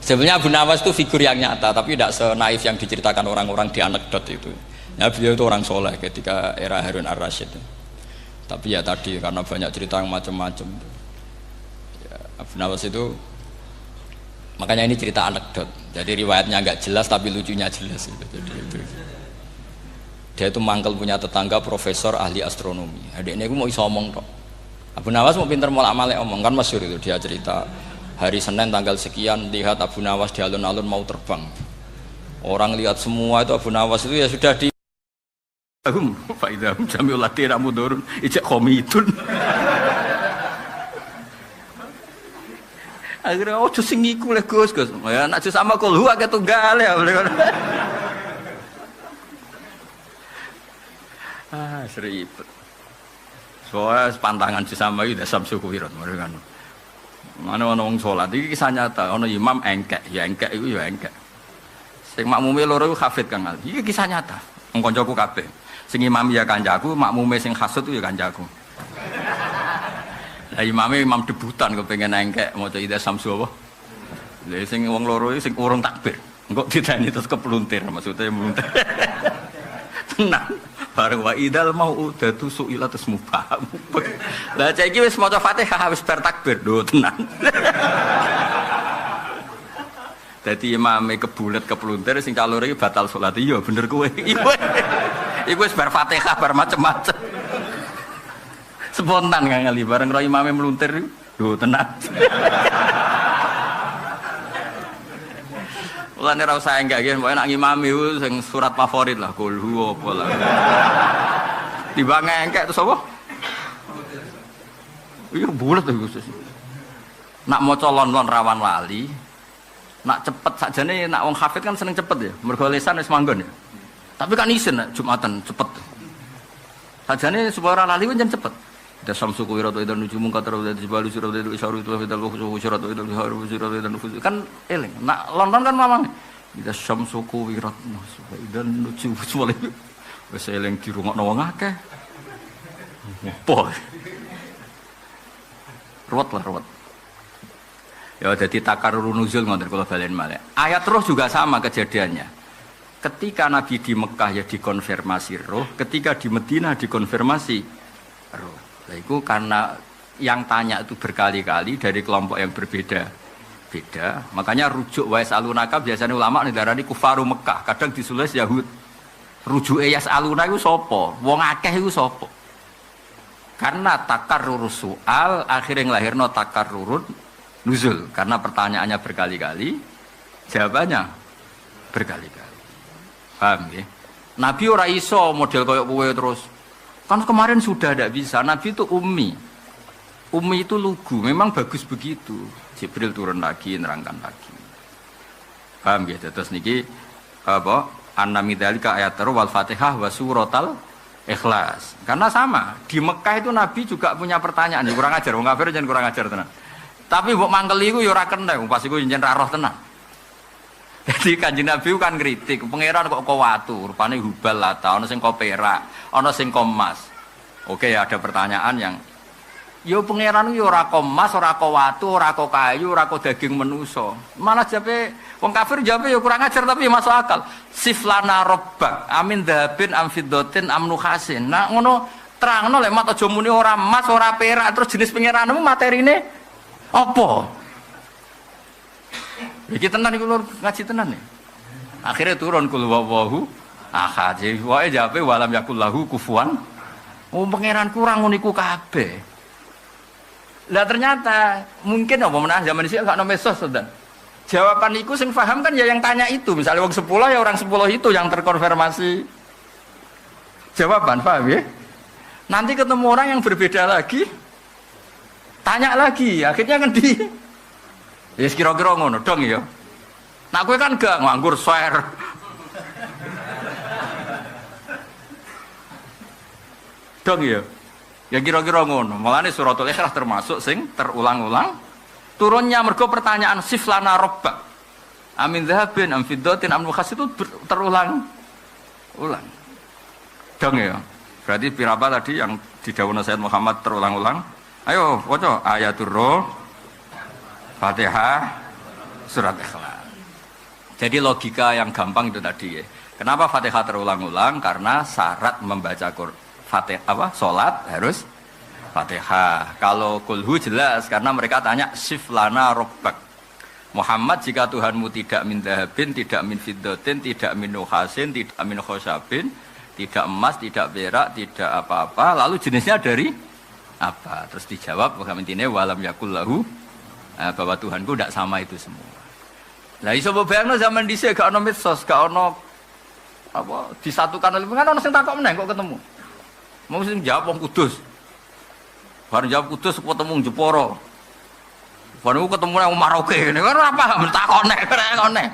Sebenarnya Abu Nawas itu figur yang nyata, tapi tidak senaif yang diceritakan orang-orang di anekdot itu. Ya beliau itu orang soleh ketika era Harun ar-Rasyid. Tapi ya tadi karena banyak cerita yang macam-macam. Ya, Abu Nawas itu, makanya ini cerita anekdot. Jadi riwayatnya nggak jelas tapi lucunya jelas. Jadi itu. Dia itu mangkel punya tetangga profesor ahli astronomi. Adiknya aku mau iso omong tok. Abu Nawas mau pinter molak-malik omong kan masyhur itu, dia cerita hari Senin tanggal sekian lihat Abu Nawas di alun-alun mau terbang. Orang lihat semua itu Abu Nawas itu ya sudah di faidahum jami'ul ladina mudurun ijak komitun. Akhirnya tuh sing iku le Gus. Ya nak sama kul huwa ketunggal ya. Seribet. Soalnya pantangan sesama itu samsu kuwirat mereka kan. Mana orang sholat ini kisah nyata. Orang imam engkek, ya engkek itu ya engkek. Sing makmume loro itu hafid Kang Ali. Ini kisah nyata. Ngkoncoku kabeh. Sing imam ya kancaku, makmume sing hasud itu ya kancaku. Lah imame imam debutan kepengen engkek maca ida samsu apa. Lah sing wong loro iki sing urung takbir. Engko ditani terus kepluntir maksudnya meluntir. Tenang. Bareng wa idal mau udatu suila terus mubah. Lah cek iki wis maca Fatihah wis bar takbir do tenan. Dadi imame kebulet kepluntir sing kaloro iki batal salat. Iya bener kowe. Iku wis bar Fatihah bar macem-macem. Spontan Kang Ali bareng ro imame meluntir do tenan. Mulane ora usah enggak nggih, pokoke nek ngimami sing surat favorit lah, kul huwa apa lah. Timbang engkek terus apa? Iya bulet to Gus. Nak maca lon-lon rawan lali. Nak cepet sakjane nak wong hafid kan seneng cepet ya, mergo lisan wis manggon ya. Tapi kan isin Jumatan cepet. Sakjane supaya ora lali kan cepet. Da samsu kuwiratu idan nujumun katara wa tajbalu suratu isyaru itu fidal suratu idan haru suratu idan nufus kan eling nak lonton kan mamang da samsu kuwiratu idan nujumun wale wis eling dirungokno wong akeh opo ruwet ya dadi takarrur nuzul ngoten kula balen malih ayat roh juga sama kejadiannya ketika Nabi di Mekah ya dikonfirmasi roh ketika di Madinah dikonfirmasi roh. Nah, itu karena yang tanya itu berkali-kali dari kelompok yang berbeda-beda. Makanya rujuk wa yasalunaka biasanya ulama ndarani kufaru Mekah, kadang disulis Yahud. Rujuke yasaluna iku sapa? Wong akeh iku sapa? Karena takarrur soal akhirnya nglahirno takarrurun nuzul karena pertanyaannya berkali-kali, jawabannya berkali-kali. Paham ya? Nabi ora iso model koyok kowe terus. Kan kemarin sudah tidak bisa. Nabi itu ummi. Ummi itu lugu, memang bagus begitu. Jibril turun lagi, nerangkan lagi. Paham ya? Terus niki apa? An-nami dzalika ayatul wal Fatihah wa suratal Ikhlas. Karena sama, di Mekah itu Nabi juga punya pertanyaan. Ya, kurang ajar, wong kafir jangan kurang ajar tenan. Tapi mbok mangkeli iku ya ora kena, pas iku njen ra roh tenan. Jadi Kanjeng Nabi kan kritik, pangeran kok watu, rupane hubal lata, ana sing perak, ana sing emas. Oke, ada pertanyaan yang yo pangeran yo ora emas, ora watu, ora kayu, ora daging manusa. Malah jape wong kafir jape yo kurang ajar tapi masuk akal. Siflana robbak, amin dhabin am fiddatin am nukhasin. Nah ngono terangno lek mat aja muni ora emas, ora perak, terus jenis pangeranmu materine apa? Iki tenan iku lur ngaji tenan nih. Akhirnya turun kul wawahu ahad. Wae jape walam yakul lahu kufuwan. Oh pangeran kurang uniku kabeh. Lah ternyata mungkin apa menah zaman dhisik gak ono mesos Ustaz. Jawaban iku sing paham kan ya yang tanya itu. Misalnya wong 10 ya orang 10 itu yang terkonfirmasi jawaban, paham ya? Nanti ketemu orang yang berbeda lagi tanya lagi, akhirnya kan di ya kira-kira ngono dong ya. Nah gue kan gak nganggur share. Dong ya. Ya kira-kira ngono. Mulane suratul Ikhlas termasuk sing terulang-ulang. Turunnya mergo pertanyaan siflana robbak. Amin dzahabin am fiddatin am nukhas itu terulang. Ulang. Dong ya. Berarti pirapa tadi yang didhawuhna Sayyid Muhammad terulang-ulang. Ayo waca ayatul roh Fatihah, surat Ikhlas. Jadi logika yang gampang itu tadi ya. Kenapa Fatihah terulang-ulang? Karena syarat membaca Fatihah salat harus Fatihah. Kalau kulhu jelas karena mereka tanya siflana robbak. Muhammad jika Tuhanmu tidak min dahabin, tidak min fiddatin, tidak min nukhasin, tidak min khosabin, tidak emas, tidak perak, tidak apa-apa. Lalu jenisnya dari apa? Terus dijawab intinya walam yakul lahu bahwa Tuhanku tidak sama itu semua. Lah iso bayangno zaman dhisik gak ono medsos, gak ono apa disatukan oleh kan ono sing takok meneh kok ketemu. Mau sing jawab wong Kudus. Baru jawab Kudus ketemu Jepara. Baru ketemu nang Maroke ngene kan ora paham takone kene.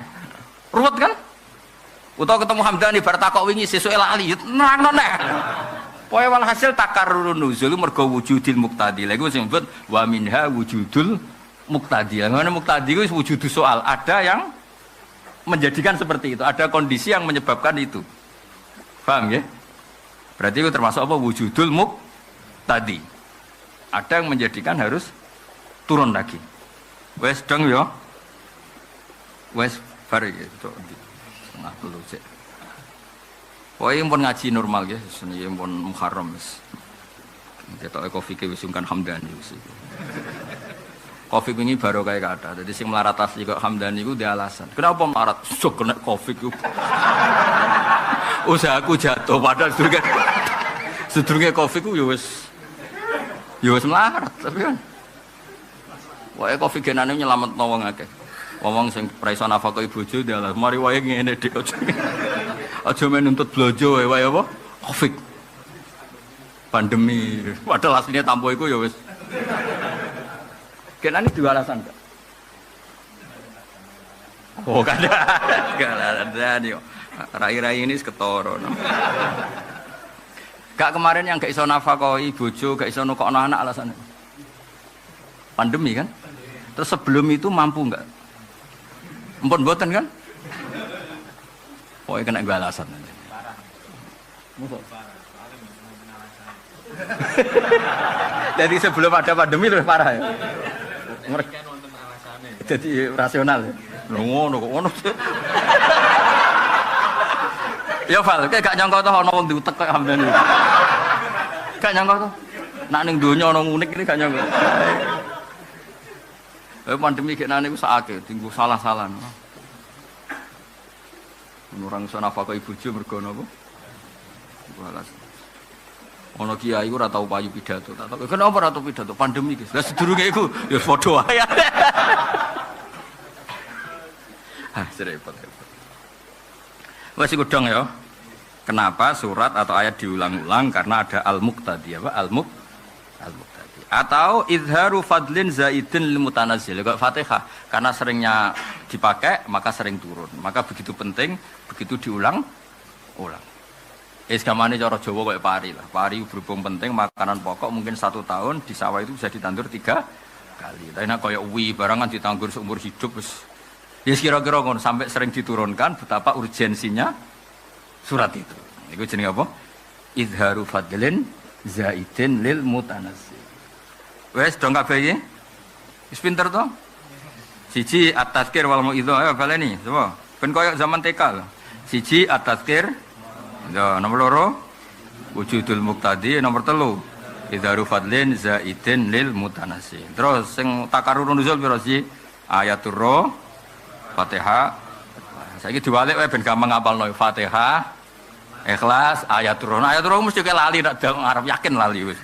Ruwet kan? Utawa ketemu Hamdani bar takok wingi sesuke lali nerangno neh. Pokoke walhasil takarrurun nuzul mergo wujudil muqtadi. Lha iku sing disebut wa minha wujudul muqtadi. Yang muqtadi itu wujud soal. Ada yang menjadikan seperti itu. Ada kondisi yang menyebabkan itu. Paham ya? Berarti itu termasuk apa? Wujudul muqtadi. Ada yang menjadikan harus turun lagi. Wes dong ya. Wes bar iki tok. Setengah 10 sik. Pokoke pun ngaji normal ya, seni pun Muharram wis. Ketok kopi ke wis sungkan Hamdani wis. Kopi ini baru kayak kata. Jadi sing melarat asli kok Hamdani itu dia alasan. Kenapa melarat? Sok kena kopi itu. Usahaku jatuh padahal sedurunge kopi itu ya wis melarat tapi kan. Wae kopi genane nyelametno wong akeh. Wong sing pra iso nafkah bojo dia alasan. Mari wae ngene dik. Aja men nuntut blojo wae apa? Covid. Pandemi. Padahal aslinya tampo iku ya wis. Kenane dua alasan, Kak. Oh, kan ada nih. Rai-rai ini ketoro. Kak kemarin yang gak iso nafkahi bojo, gak iso nukokno anak alasannya. Pandemi kan? Terus sebelum itu mampu enggak? Empun mboten kan? Pokoknya kena gue alasan. Jadi sebelum ada pandemi lebih parah ya. Jadi rasional ya. Ngono kok ngono. Ya Val, kayak gak nyangka toh ana wong diutek kok Hamdani. Gak nyangka toh. Nak ning donya ana ngunik ini gak nyangka. Pandemi kene niku sakake, tinggu salah-salah. Orang iso nafkah ibu bojo mergo napa? Balas. Ono kiai ora tau payu pidato. Tak tahu kenapa ora tau pidato pandemi iki. Lah sedurunge iku ya padha wae. Repot. Wes iku dong ya. Kenapa surat atau ayat diulang-ulang? Karena ada al-muqtadi apa? Al-muqtadi. Atau izharu fadlin zaidin lil mutanazzil. Kayak Fatihah karena seringnya dipakai maka sering turun. Maka begitu penting, begitu diulang. Gamane cara Jawa kayak pari lah. Pari berhubung penting makanan pokok mungkin 1 tahun di sawah itu bisa ditandur 3 kali. Tapi nek kayak uwi barangan ditandur seumur hidup wis. Ya kira-kira ngono sampai sering diturunkan betapa urgensinya surat itu. Iku jenenge apa? Izharu fadlin zaidin lil mutanazzil. Wes dong kabeh iki? Wis pinter to? Siji at-tazkir wal mau'izah. Ayo baleni, coba. Ben koyo zaman TK lho. Siji at-tazkir. Ya, nomor 2 wujudul muqtadi, nomor 3 idharu fadlin zaidin lil mutanazzil. Terus sing takarrurun nuzul piro sih? Ayatul roh, Fatihah. Saiki diwalik wae ben gampang ngapalno Fatihah, Ikhlas, ayatul roh. Ayatul roh mesti lali nek arep yakin lali wis.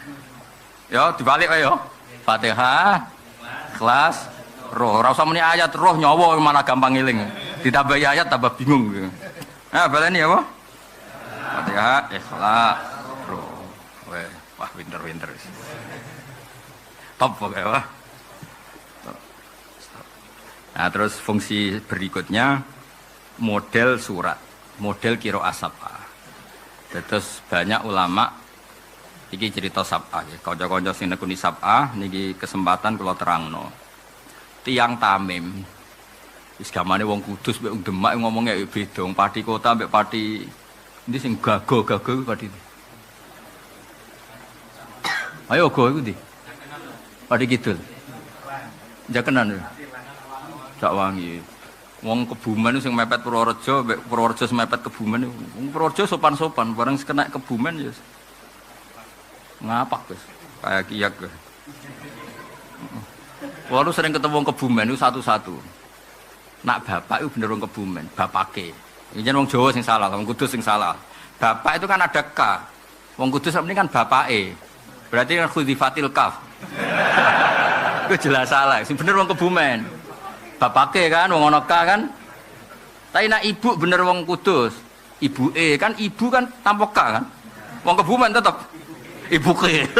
Ya, dibalik wae ya. Fatihah, Ikhlas, roh. Ora usah muni ayat roh nyawa mana gampang ngiling. Ditambah ayat tambah bingung. Nah, baleni apa? Fatihah, Ikhlas, roh. Wah, winter. Top pokoknya, wah. Nah, terus fungsi berikutnya model surat, model qiraah sab'ah. Terus banyak ulama iki cerita sab'ah ya. Kanca-kanca sing nekuni sab'ah niki kesempatan kula terangno. Tiang Tamim. Wis gamane wong Kudus mek wong Demak ngomongnya beda, pati kota mek pati ini sing gago iku pati. Ayo go iku ndi? Pati kidul. Jakenan. Dak wangi. Wong Kebumen sing mepet Purworejo, mbek Purworejo mepet Kebumen. Wong Purworejo sopan-sopan, bareng kena Kebumen ya. Ngapak, Gus. Kayak kiyak. Walu sering ketemu wong Kebumen itu satu-satu. Nak bapak itu bener wong Kebumen, bapake. Iki jeneng wong Jawa sing salah, wong Kudus sing salah. Bapak itu kan ada K. Wong Kudus ini kan bapake. Berarti kan khudzifatil kaf. Itu jelas salah. Sing bener wong Kebumen. Bapake kan wong ana K kan. Tapi nak ibu bener wong Kudus. Ibuke kan ibu kan tanpa K kan. Wong Kebumen tetep ibuke.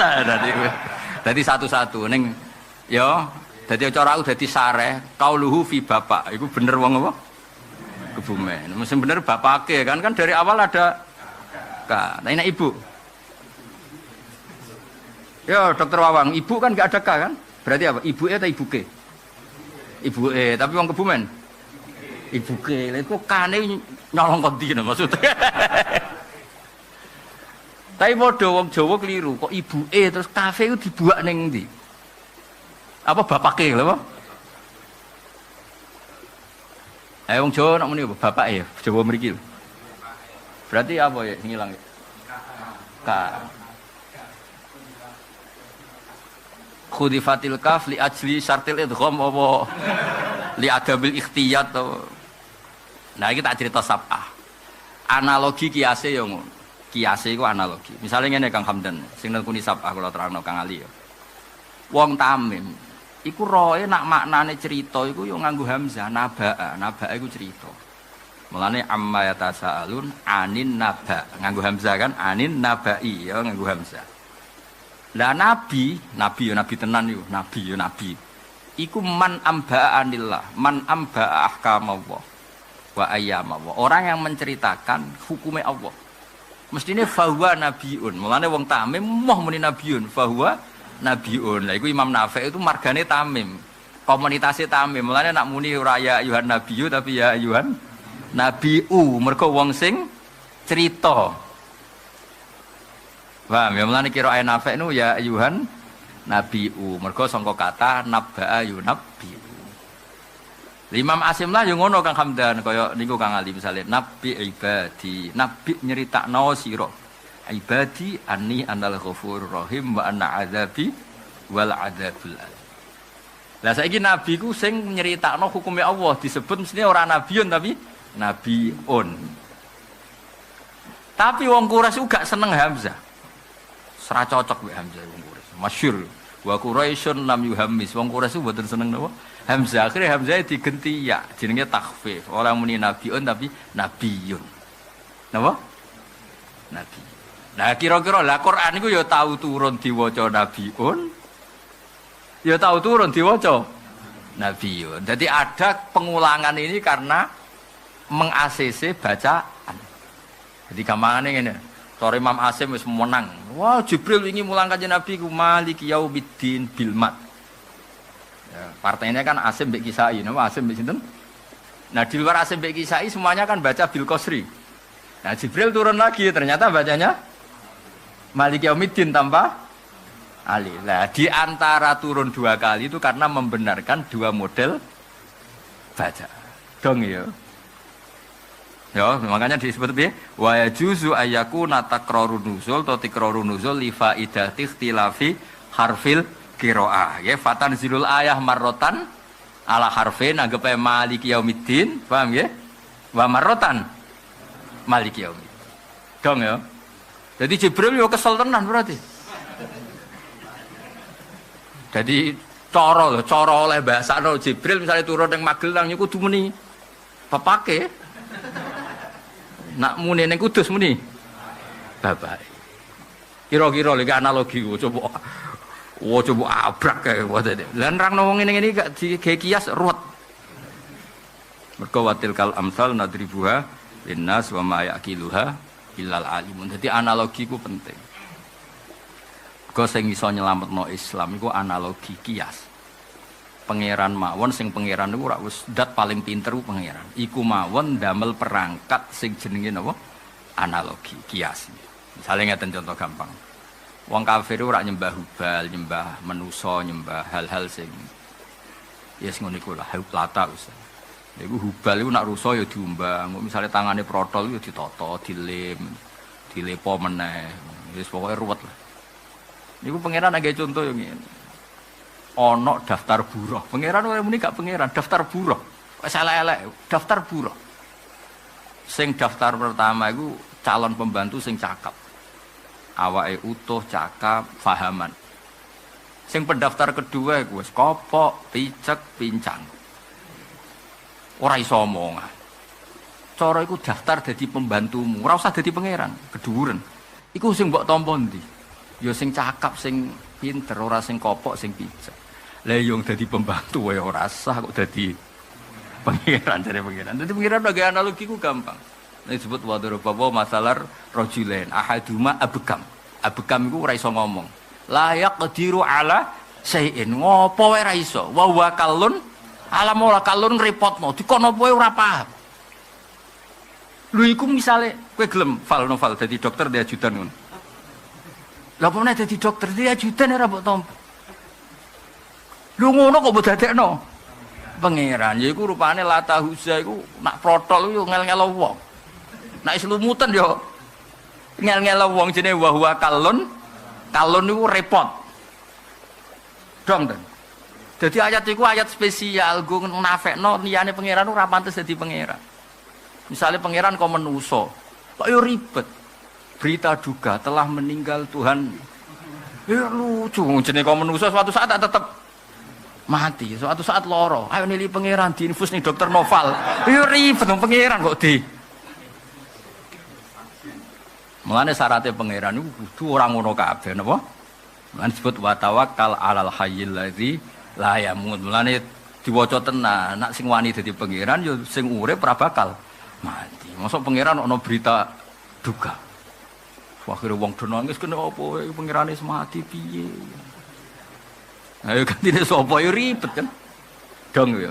Dadi satu-satu ning ya dadi cara aku dadi sareh qauluhu fi bapak. Iku bener wong apa? Kebumen. Mesti bener bapake kan dari awal ada K. Nah ini ibu. Ya Dokter Wawang, ibu kan enggak ada K kan? Berarti apa? Ibuke atau ibuke? Ibuke, tapi wong Kebumen. Ibuke. Lha iku kane nyolong kondi maksudnya. Tapi padha wong Jawa keliru, kok ibuke terus kafe itu dibuak ning ndi? Apa bapake lho apa? Wong Jawa nak muni bapake, Jawa mriki. Berarti apa ya ngilang ya? K. Khudifatil kaf li ajli syartil idgham apa li adabil ikhtiyat to. Nah iki tak cerita sab'ah. Analogi kiase ya ngono. Kiase iku analogi. Misale ngene Kang Hamdan, sing nekuni sab'ah kula terangno Kang Ali ya. Wong Tamim iku roe nak maknane cerita iku yo nganggo hamzah nabaa. Nabaa iku cerita. Mulane amma yatasaalun anin naba. Nganggo hamzah kan anin nabai ya nganggo hamzah. Lah nabi tenan yo, nabi. Iku man amba anillah, man amba ahkamallah wa ayyamallah. Orang yang menceritakan hukumnya Allah. Mestine fahuwa nabiun. Mulane wong Tamim moh muni nabiun, fahuwa nabiun. Lah iku Imam Nafi' itu margane Tamim. Komunitasé Tamim. Mulane nak muni ora ya ayuhan nabiyu tapi ya ayuhan nabiu. Mergo wong sing cerita. Paham ya mulane kira ayat Nafi' nu ya ayuhan nabiu. Mergo sangka kata nabba'a yunabbiu. Imam Asim lah yo ngono Kang Hamdan kaya niku Kang Ali misale nabi ibadi, nabi nyeritakno sira. Ibadi anni anal ghafurur rahim wa anna adzabi wal adzabul alim. Lah saiki nabi ku sing nyeritakno hukume Allah disebut mestine ora nabiun tapi nabiun. Tapi wong Quraisy gak seneng hamzah. Sera cocok mbek Hamzah wong Quraisy. Masyhur. Wa Quraisyun lam yuhammis. Wong Quraisy mboten seneng napa? Hamzah. Akhire Hamzah digenti ya, jenenge takhfif. Ora muni nabiun tapi nabiyun. Napa? Nabi. Nah kira-kira lah Quran iku ya tau turun diwaca nabiun. Ya tau turun diwaca nabiun. Jadi ada pengulangan ini karena meng-ACC bacaan. Jadi gampangane ngene. Sore Imam Asim wis menang. Wah, Jibril ingin mulang kanjeng Nabi ku Maliki Yaumiddin bil mat. Ya, partainya kan Asim mbek Kisai, nama Asim mbek sinten? Nah, di luar Asim mbek Kisai semuanya kan baca bil qasri. Nah, Jibril turun lagi ternyata bacanya Maliki Yaumiddin tanpa alif. Nah, di antara turun 2 kali itu karena membenarkan 2 model baca. Dong ya. Ya, makanya disebut piye? Wa yajuzu ayyakuna takrarun nuzul atau tikrarun nuzul li faidati ikhtilafi harfil qiraah. Ya, fatanzilul ayah marrotan ala harfin anggape maliki yaumiddin, paham ya? Wa marrotan maliki yaumiddin. Dong ya. Jadi Jibril yo kesel tenan berarti. Jadi cara oleh bahasa Jibril misalnya turun ning Magelang niku kudu muni pepake. Nak muni ning Kudus muni bapak. Kira-kira lek analogi coba abrak kae wae. Lan rangno wong ngene gak digawe kias ruwet. Mergo watil kal amsal nadribuha linnas wa ma yaqiluha illal alimun. Dadi analogi ku penting. Mergo sing iso nyelametno Islam iku analogi kias. Pangeran mawon sing pangeran niku ora wis dat paling pinter ku pangeran. Iku mawon damel perangkat sing jenenge napa? Analogi, kias. Misale ngeten contoh gampang. Wong kafir ora nyembah Hubal, nyembah manusa, nyembah hal-hal sing yes ngono iku lah, Lata usah. Niku Hubal iku nak rusa ya diumbang. Misale tangane protol ya ditata, dilem, dilepo meneh. Wis pokoke ruwet lah. Niku pangeran nggih contoh yo ngene. Ono daftar buruh. Pangeran ora muni gak pangeran, daftar buruh. Wis elek-elek, daftar buruh. Sing daftar pertama iku calon pembantu sing cakep. Awake utuh, cakep, fahaman. Sing pendaftar kedua iku wis kopok, picek, pincang. Ora iso omongan. Cara iku daftar dadi pembantumu, ora usah dadi pangeran, keduren. Iku sing mbok tampa ndi? Ya sing cakep, sing pinter, ora sing kopok, sing picek. Lah yang dadi pembantu wae ora sah kok dadi pangeran dari pangeran. Dadi pangeran bagi analogi ku gampang. Nek disebut wadharaba masalar rajulain ahaduma abkam. Abkam iku ora iso ngomong. La yaqdiru ala syai'in. Ngopo wae ora iso. Wa huwa kallun ala mola kallun repotno. Dikono apa ora paham. Lho iku misale kowe gelem novel dadi dokter di ajudan ngono. Lah apa meneh dadi dokter di ajudan ora mbok tampa. Lu ngono kok mbok dadekno pangeran. Ya iku rupane Lata Huza iku nak protol yo ngel-ngelo wong. Nak selumutan yo ngel-ngelo wong jenenge wa huwa kallun. Kallun niku repot. Dong. Dadi ayat iku ayat spesial go nafekno liyane pangeran ora pantes dadi pangeran. Misale pangeran kok menusa, kok yo ribet. Berita duka telah meninggal Tuhan. Ya lucu jenenge kok menusa suatu saat tetep mati, suatu saat loro. Ayo nili pangeran diinfus nih dokter Noval. Yo ribet dong pangeran kok di. Mulane syaratnya pangeran itu kudu ora ngono kabeh napa? Mulane disebut wa tawakkal 'alal hayyil ladzi la yamut. Mulane diwaca tenan, nak sing wani dadi pangeran yo sing urip ora bakal mati. Mosok pangeran ono berita duka. Akhire wong do nangis kena apa pangerane mati piye? Ayo gantine sapa yo ribet kan. Dong ya.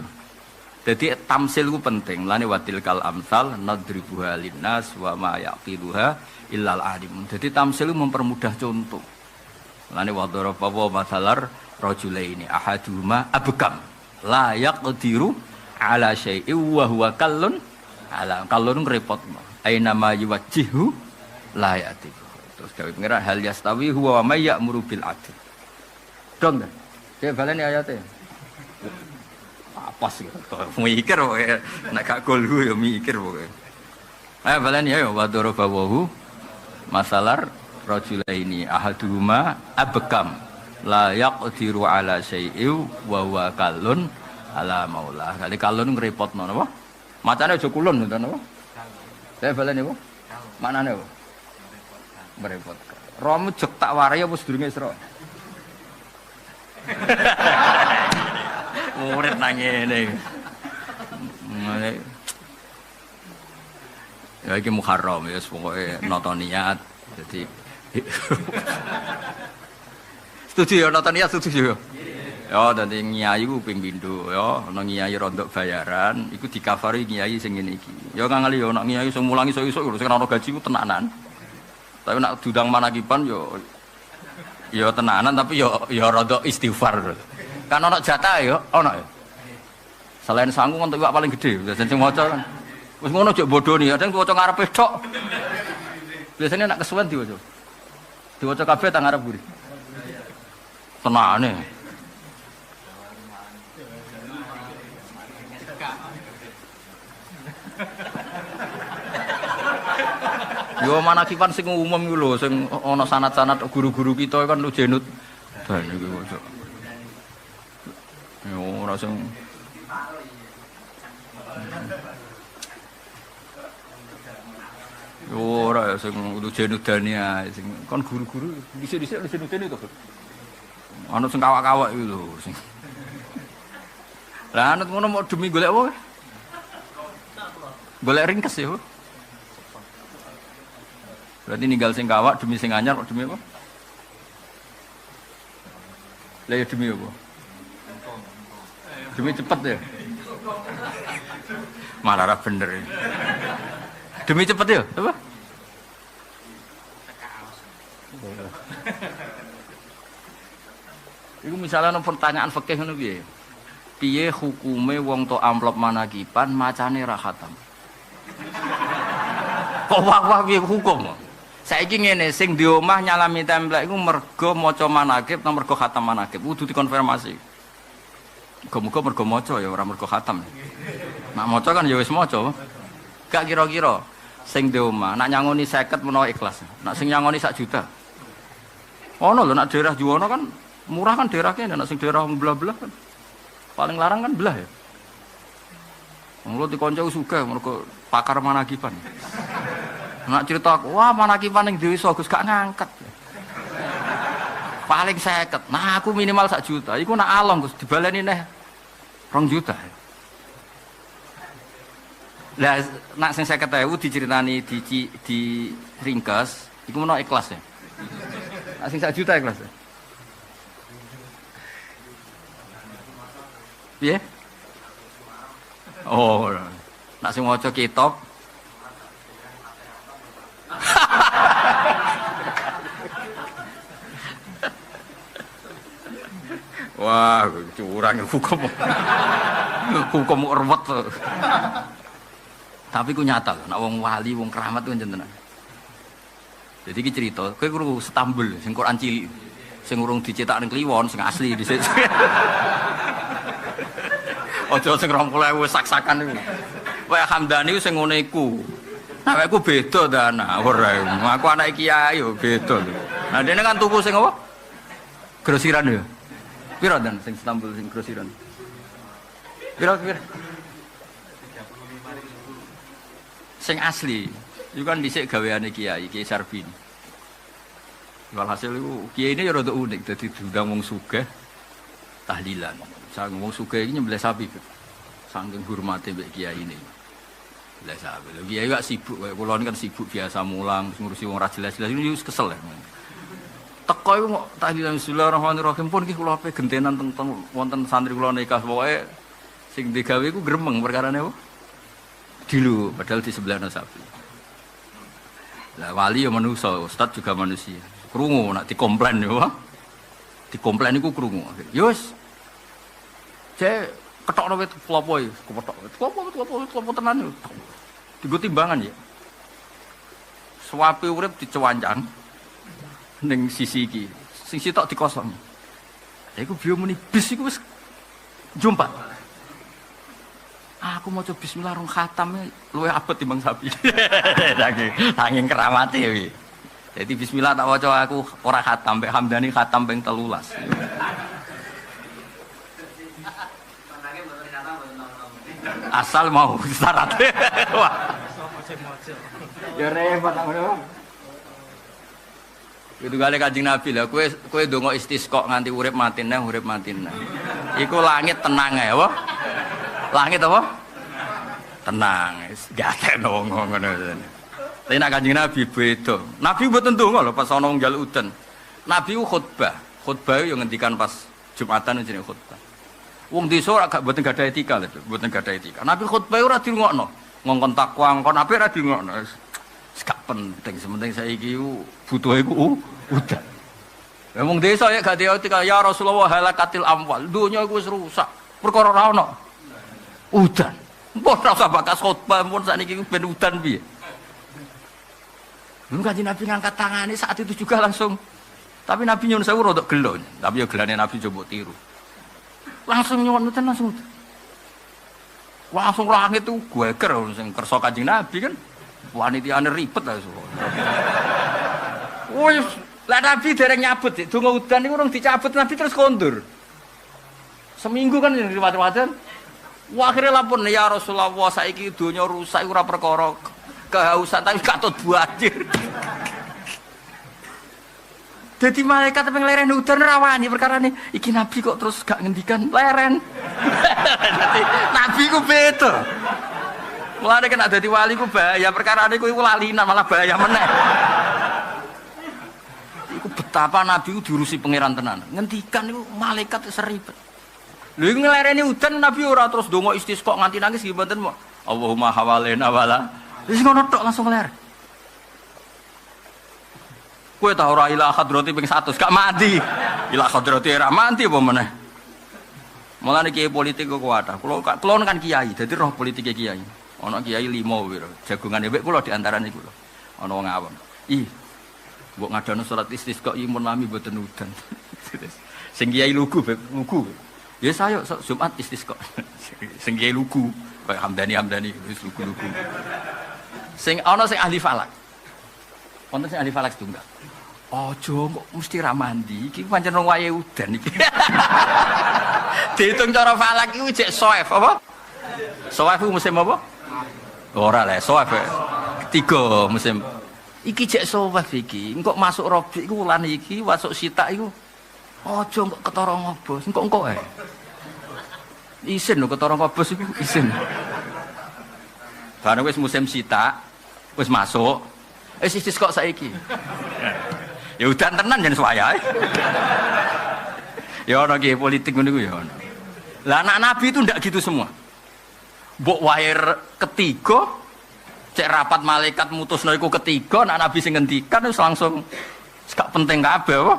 Jadi tamsil ku penting. Lane watil kal amsal nadribuha linnas wa ma yaqiluha illal alim. Jadi tamsil mempermudah contoh. Lane wadharaba wa masalar rajulaini ahaduhuma abkam la yaqdiru ala syai'in wa huwa kallun ala kallun repot. Aina ma yuwajjihu la yati. Terus gawe pengira hal yastawi huwa wa may ya'muru bil adl. Dong kan? Kayak baleni ayatnya. Apa sih? Mikir pokoknya. Nak gak golhu ya mikir pokoknya. Ayo baleni ayo. Wadharaba wahu masalar rajulaini ahaduhuma abkam la yaqdiru ala syai'in wa huwa kallun ala maula. Kali kalun ngrepotno napa? Macane aja kulun ngoten napa? Saya baleni apa? Maknane apa? Merepot. Romo jek tak warai apa sedurunge Isra? Murid nang ngene. Ya iki Muharram ya pokoke nata niat. Jadi setuju ya nata niat setuju ya. Ya dadi nyai ku ping pindho ya, ana nyai rondok bayaran iku dikafari nyai sing ngene iki. Ya kangali ya ana nyai sing mulang iso-iso sing ora gaji ku tenanan. Tapi nak dudang manakipan yo ya tenanan tapi ya rada istighfar. Kan ana jatah ya, ana ya. Selain sangu kan iwak paling gede, biasane sing maca kan. Wis ngono jek bodoni, kadang diwaca ngarepe tok. Biasanya nak kesuwen diwaca. Diwaca kabeh tang ngarep buri. Tenane. Yo manakipan sing umum iku lho, sing ana sanad-sanad guru-guru kita kan lu jenut. Dan iki waca. Yo ora sing ora sing lu jenut dania sing kon guru-guru dhisik-dhisik lu jenut dene to. Ana sing kawak-kawak iki lho sing. Lah anut ngono mau demi golek apa? Golek ringkes ya. Berarti ninggal sing kawak demi sing anyar kok demi apa? Lah ya demi apa? Demi cepet ya. Malah bener. Demi cepet ya, apa? Iku misalnya ana pertanyaan fikih ngono piye? Piye hukume wong tok amplop manakipan macane ra khatam? Kok wah piye hukum? Saiki ngene sing di omah nyalami templek iku mergo maca manakib nang mergo khatam manakib. Kudu dikonfirmasi. Muga-muga mergo maca ya ora mergo khatam. Nak maca kan ya wis maca. Gak kira-kira sing di omah nak nyangoni 50 menawa ikhlas. Nak sing nyangoni 1 juta. Ono lho nak daerah Juwono kan murah kan daerah kene, nak sing daerah belah-belah kan. Paling larang kan belah ya. Mula dikonco sugih mergo pakar manakipan. Nak cerita aku, wah manakipan ning desa Gus gak ngangkat. Paling 50. Nah aku minimal 1 juta. Iku nak along Gus dibaleni neh 2 juta. Lah nak sing 50.000 diceritani di ringkes, iku menawa ikhlas ya. Nak sing 1 juta ikhlas ya. Piye? Oh, nak sing maca kitab. Wah, curang hukum. Hukum ruwet. Tapi ku nyata lho, nak wong wali, wong keramat ku jenengan. Jadi iki cerita, kowe krungu Istanbul sing Quran cilik. Sing urung dicetak ning Kliwon sing asli dhisik. Aja sing 20.000 sak-sakan niku. Kowe Hamdani sing ngene iku. Awakku beda ta ana ora. Aku anak kiai yo beda lho. Nah dene kan tuku sing apa? Grosiran ya. Piro dan sing Istanbul sing grosiran? Piro? Sing asli. Iku kan dhisik gaweane Kiai Sarbin. Walhasil iku kiai ini ya rada unik dadi diundang wong sugih tahlilan. Sang wong sugih iki nyembelih sapi. Saking hormate mbek kiai ini. Lah sapi. Lho kiai gak sibuk kaya kula kan sibuk biasa mulang ngurusi wong ra jelas-jelas ini wis kesel ya. Teko iku kok tahlilan bismillahirrahmanirrahim pun iki kula ape gentenan teng wonten santri kula nikah pokoke sing digawe iku gremeng perkarane apa? Dilu padahal di sebelahna sapi. Lah wali ya manusia, ustaz juga manusia. Krungu nak dikomplain ya, dikomplain iku krungu. Ya wis. Cek ketokno wit klopo iki, klopo tenan. Digo timbangan ya. Suape urip dicewancang ning sisi iki. Sing sitok dikosong. Lah iku biyo muni bis iku wis jumpa. Aku maca bismillah rong khatam luwih abot timbang sapi. Saking keramate iki. Jadi bismillah tak waca aku ora khatam, mbek Hamdani khatam ping 13. Asal mau syaratnya. Wah. Ya repot tak ngono. Itu kali Kanjeng Nabi lah, kowe ndonga istisqa nganti urip mati neh, urip mati neh. Iku langit tenang ae apa? Langit apa? Tenang, gatekno ngono. Tapi nak Kanjeng Nabi beda. Nabi mboten ndonga lho pas ana wong njaluk udan. Nabi ku khutbah. Khutbah yo ngendikan pas Jumatan jenenge khutbah. Wong desa ora gak mboten gadah etika lho, mboten gadah etika. Nabi khutbah ora dirungokno. Ngongkon takwa, ngongkon apik ora dirungokno. Gak penting, sementing saiki butuh iku udan. Lah wong desa ya gak etika, ya Rasulullah halakatil amwal. Dunya iku wis rusak. Perkara ora ono udan. Mbok ora usah bakas khutbah pun sakniki ben udan piye. Lalu Kanjeng Nabi ngangkat tangannya saat itu juga langsung. Tapi Nabi nyuwun sewu rodok gelo. Tapi ya gelane Nabi coba tiru. Langsung nyuwun udan langsung. Langsung langit itu geger sing kersa Kanjeng Nabi kan. Wanitane ribet lah semua. Wis, lah Nabi dereng nyabut, donga udan niku urung dicabut Nabi terus kondur. Seminggu kan riwayat-riwayat. Wah akhirnya lapor ya Rasulullah saiki donya rusak ora perkara kehausan tapi katut buatir. Jadi malaikat pengen leren udan rawani perkara ini. Iki Nabi kok terus gak ngendikan leren. Nabi ku beda. Mulane kena dadi wali ku bahaya perkara niku iku lalinan malah bahaya meneh. Iku betapa Nabi ku diurusi pangeran tenan. Ngendikan iku malaikat seribet. Lha iku nglereni udan Nabi ora terus donga istisqa nganti nangis nggih mboten kok. Allahumma hawalena wala. Wis ngono tok langsung ler. Kowe ta ora ila hadrati ping 100 gak mati. Ila hadrati ora mati apa meneh. Mulane kiai politik kok kuwat. Kulo kan kiai, dadi roh politike kiai. Ana kiai 5 piro. Jagongane wek kula diantarane kula. Ana wong awam. Mbok ngadono salat istisqa iki mun mami mboten udan. Sing kiai lugu. Ya saya Jumat istisqa. Sing kiai lugu, kaya Hamdani wis lugu-lugu. Sing ana sing ahli falak. Wonten sing ahli falak setunggal. Aja kok mesti ra mandi, iki pancen wong wayahe udan iki. Diitung cara falak iki jek soef apa? Soef musim apa? Ora lah, soef. Ketiga musim. Iki jek soef iki. Engko masuk Rabi iku wulan iki, masuk Sita iku. Aja kok ketara ngobos, engko ae. Isin lho ketara ngobos iku isin. Bareng wis musim Sita, wis masuk. Istisqa saiki. Ya udan tenan jan suwayahe. Ya ana ki politik ngono iku ya ana. Lah anak Nabi itu ndak gitu semua. Mbok wae ketiga cek rapat malaikat mutusno iku ketiga anak Nabi sing ngendikan wis langsung gak penting kabeh apa.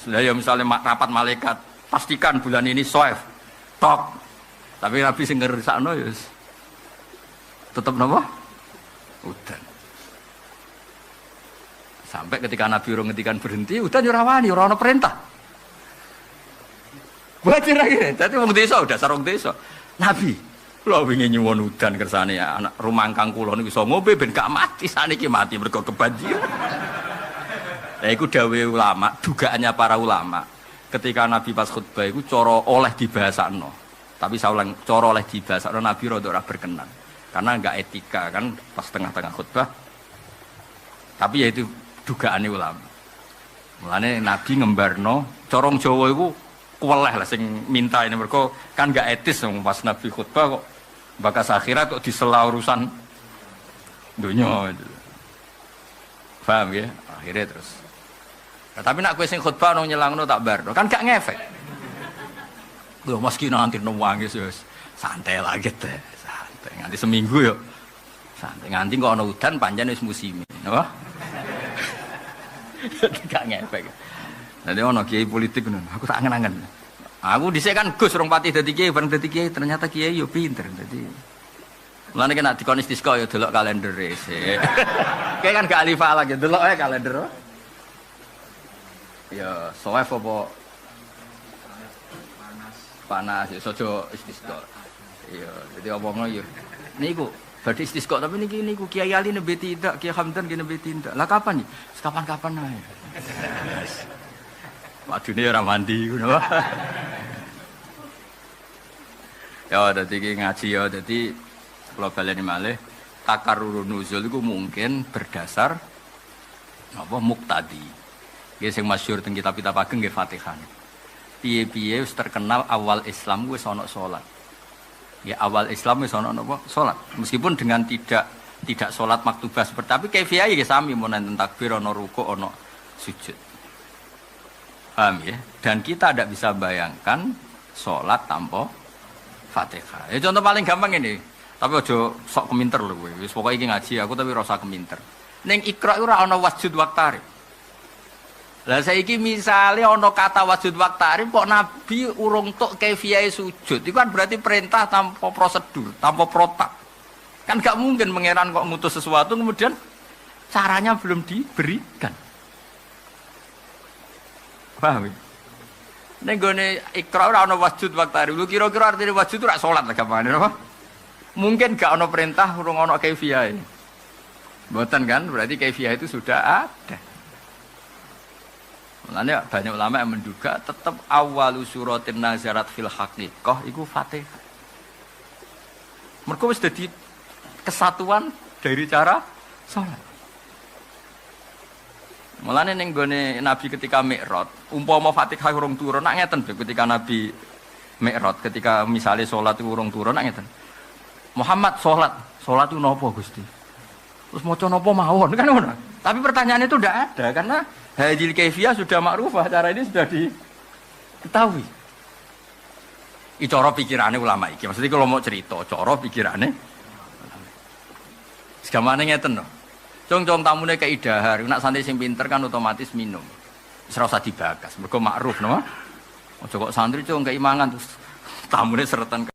Sudah ya misalnya rapat malaikat pastikan bulan ini soef tok. Tapi Nabi sing ngersakno ya tetep napa? Udan. Sampai ketika Nabi urung ngendikan berhenti, udan yo ora wani, ora ana perintah. Wajar ae. Dadi wong desa udah sarung desa. Nabi, kula wingi nyuwun udan kersane ya anak rumangkang kula niku iso ngombe ben gak mati, saniki mati mergo kebanjiran. Lah iku dawuhe ulama, dugaannya para ulama. Ketika Nabi pas khutbah iku cara oleh dibahasakno. Tapi saulang cara oleh dibahasakno Nabi rada ora berkenan. Karena enggak etika kan pas tengah-tengah khutbah. Tapi ya itu dugaane ulama. Mulane Nabi ngembarno corong Jawa iku kuweleh lah sing minta ini mergo kan enggak etis pas Nabi khutbah kok bakas akhirat kok disela urusan dunia itu. Paham ya? Akhirnya terus. Nah, tapi nak kowe sing khutbah nang nyelangno tak barno kan gak ngefek. Lho meski nanti nangis wis santai lagi teh. Santai nganti seminggu yo. Santai nganti kok ana udan pancen wis musim. Napa? Gak ngefek. Dadi ono kiai politik ngono. Aku tak angen-angen. Aku dhisik kan Gus rong pati dadi kiai, bareng dadi kiai ternyata kiai yo pinter. Dadi mulane kena dikon istisqa yo delok kalender sik. Kayak kan gak alif lagi delok ae kalender. Ya, soef apa panas ya saja istisqa. Iya, dadi apa ngono yo. Niku Berarti istisqa tapi niki niku Kiai Ali nembe tidak, Kiai Hamdan nembe tidak. Lah kapan nih? Kapan-kapan ae. Wadune ora mandi ngono. Ya dadi iki ngaji ya dadi kula baleni malih takarrurun nuzul iku mungkin berdasar apa muqtadi. Nggih sing masyhur teng kitab-kitab ageng nggih Fatihah. Piye-piye wis terkenal awal Islam wis ana salat. Ya awal Islam wis ana napa? Salat. Meskipun dengan tidak salat maktubah seperti tapi kaifiah ya sami mun enten takbir ana rukuk ana sujud. Paham ya? Dan kita tidak bisa bayangkan salat tanpa Fatihah. Ya contoh paling gampang ini. Tapi aja sok keminter lho kowe. Wis pokoke iki ngaji aku tapi rasa keminter. Ning Iqra ora ana wasjud waqtarib. Lah saiki misale ana kata wasjud waqtarib kok Nabi urung tok kaifiyahe sujud. Itu kan berarti perintah tanpa prosedur, tanpa protap. Kan gak mungkin pangeran kok ngutus sesuatu kemudian caranya belum diberikan. Paham ya? Ning gone Iqra ora ana wasjud waqtarib. Lu kira-kira artine wasjud ora salat lah gampangane apa? Mungkin gak ana perintah urung ana kaifiyahe. Mboten kan? Berarti kaifiah itu sudah ada. Makanya banyak ulama yang menduga tetap awalu suratin nazarat fil haqiqah iku Fatihah. Mergo wis dadi kesatuan dari cara salat. Mulane ning gone Nabi ketika Mi'raj, umpama Fatihah urung turun nak ngeten ketika Nabi Mi'raj ketika misalnya salat urung turun nak ngeten. Muhammad salat itu napa Gusti? Terus maca napa mawon kan ngono. Tapi pertanyaan itu tidak ada karena hadil kaifiyah sudah makrufah, cara ini sudah diketahui. Iki cara pikirane ulama iki. Maksudnya kalau mau cerita, cara pikirane segamane ngeten lho. Cung-cung tamune keidahar, nek santri sing pinter kan otomatis minum. Wis ora usah dibakas, mergo makruf napa. Aja kok santri cung keimangan terus tamune seretan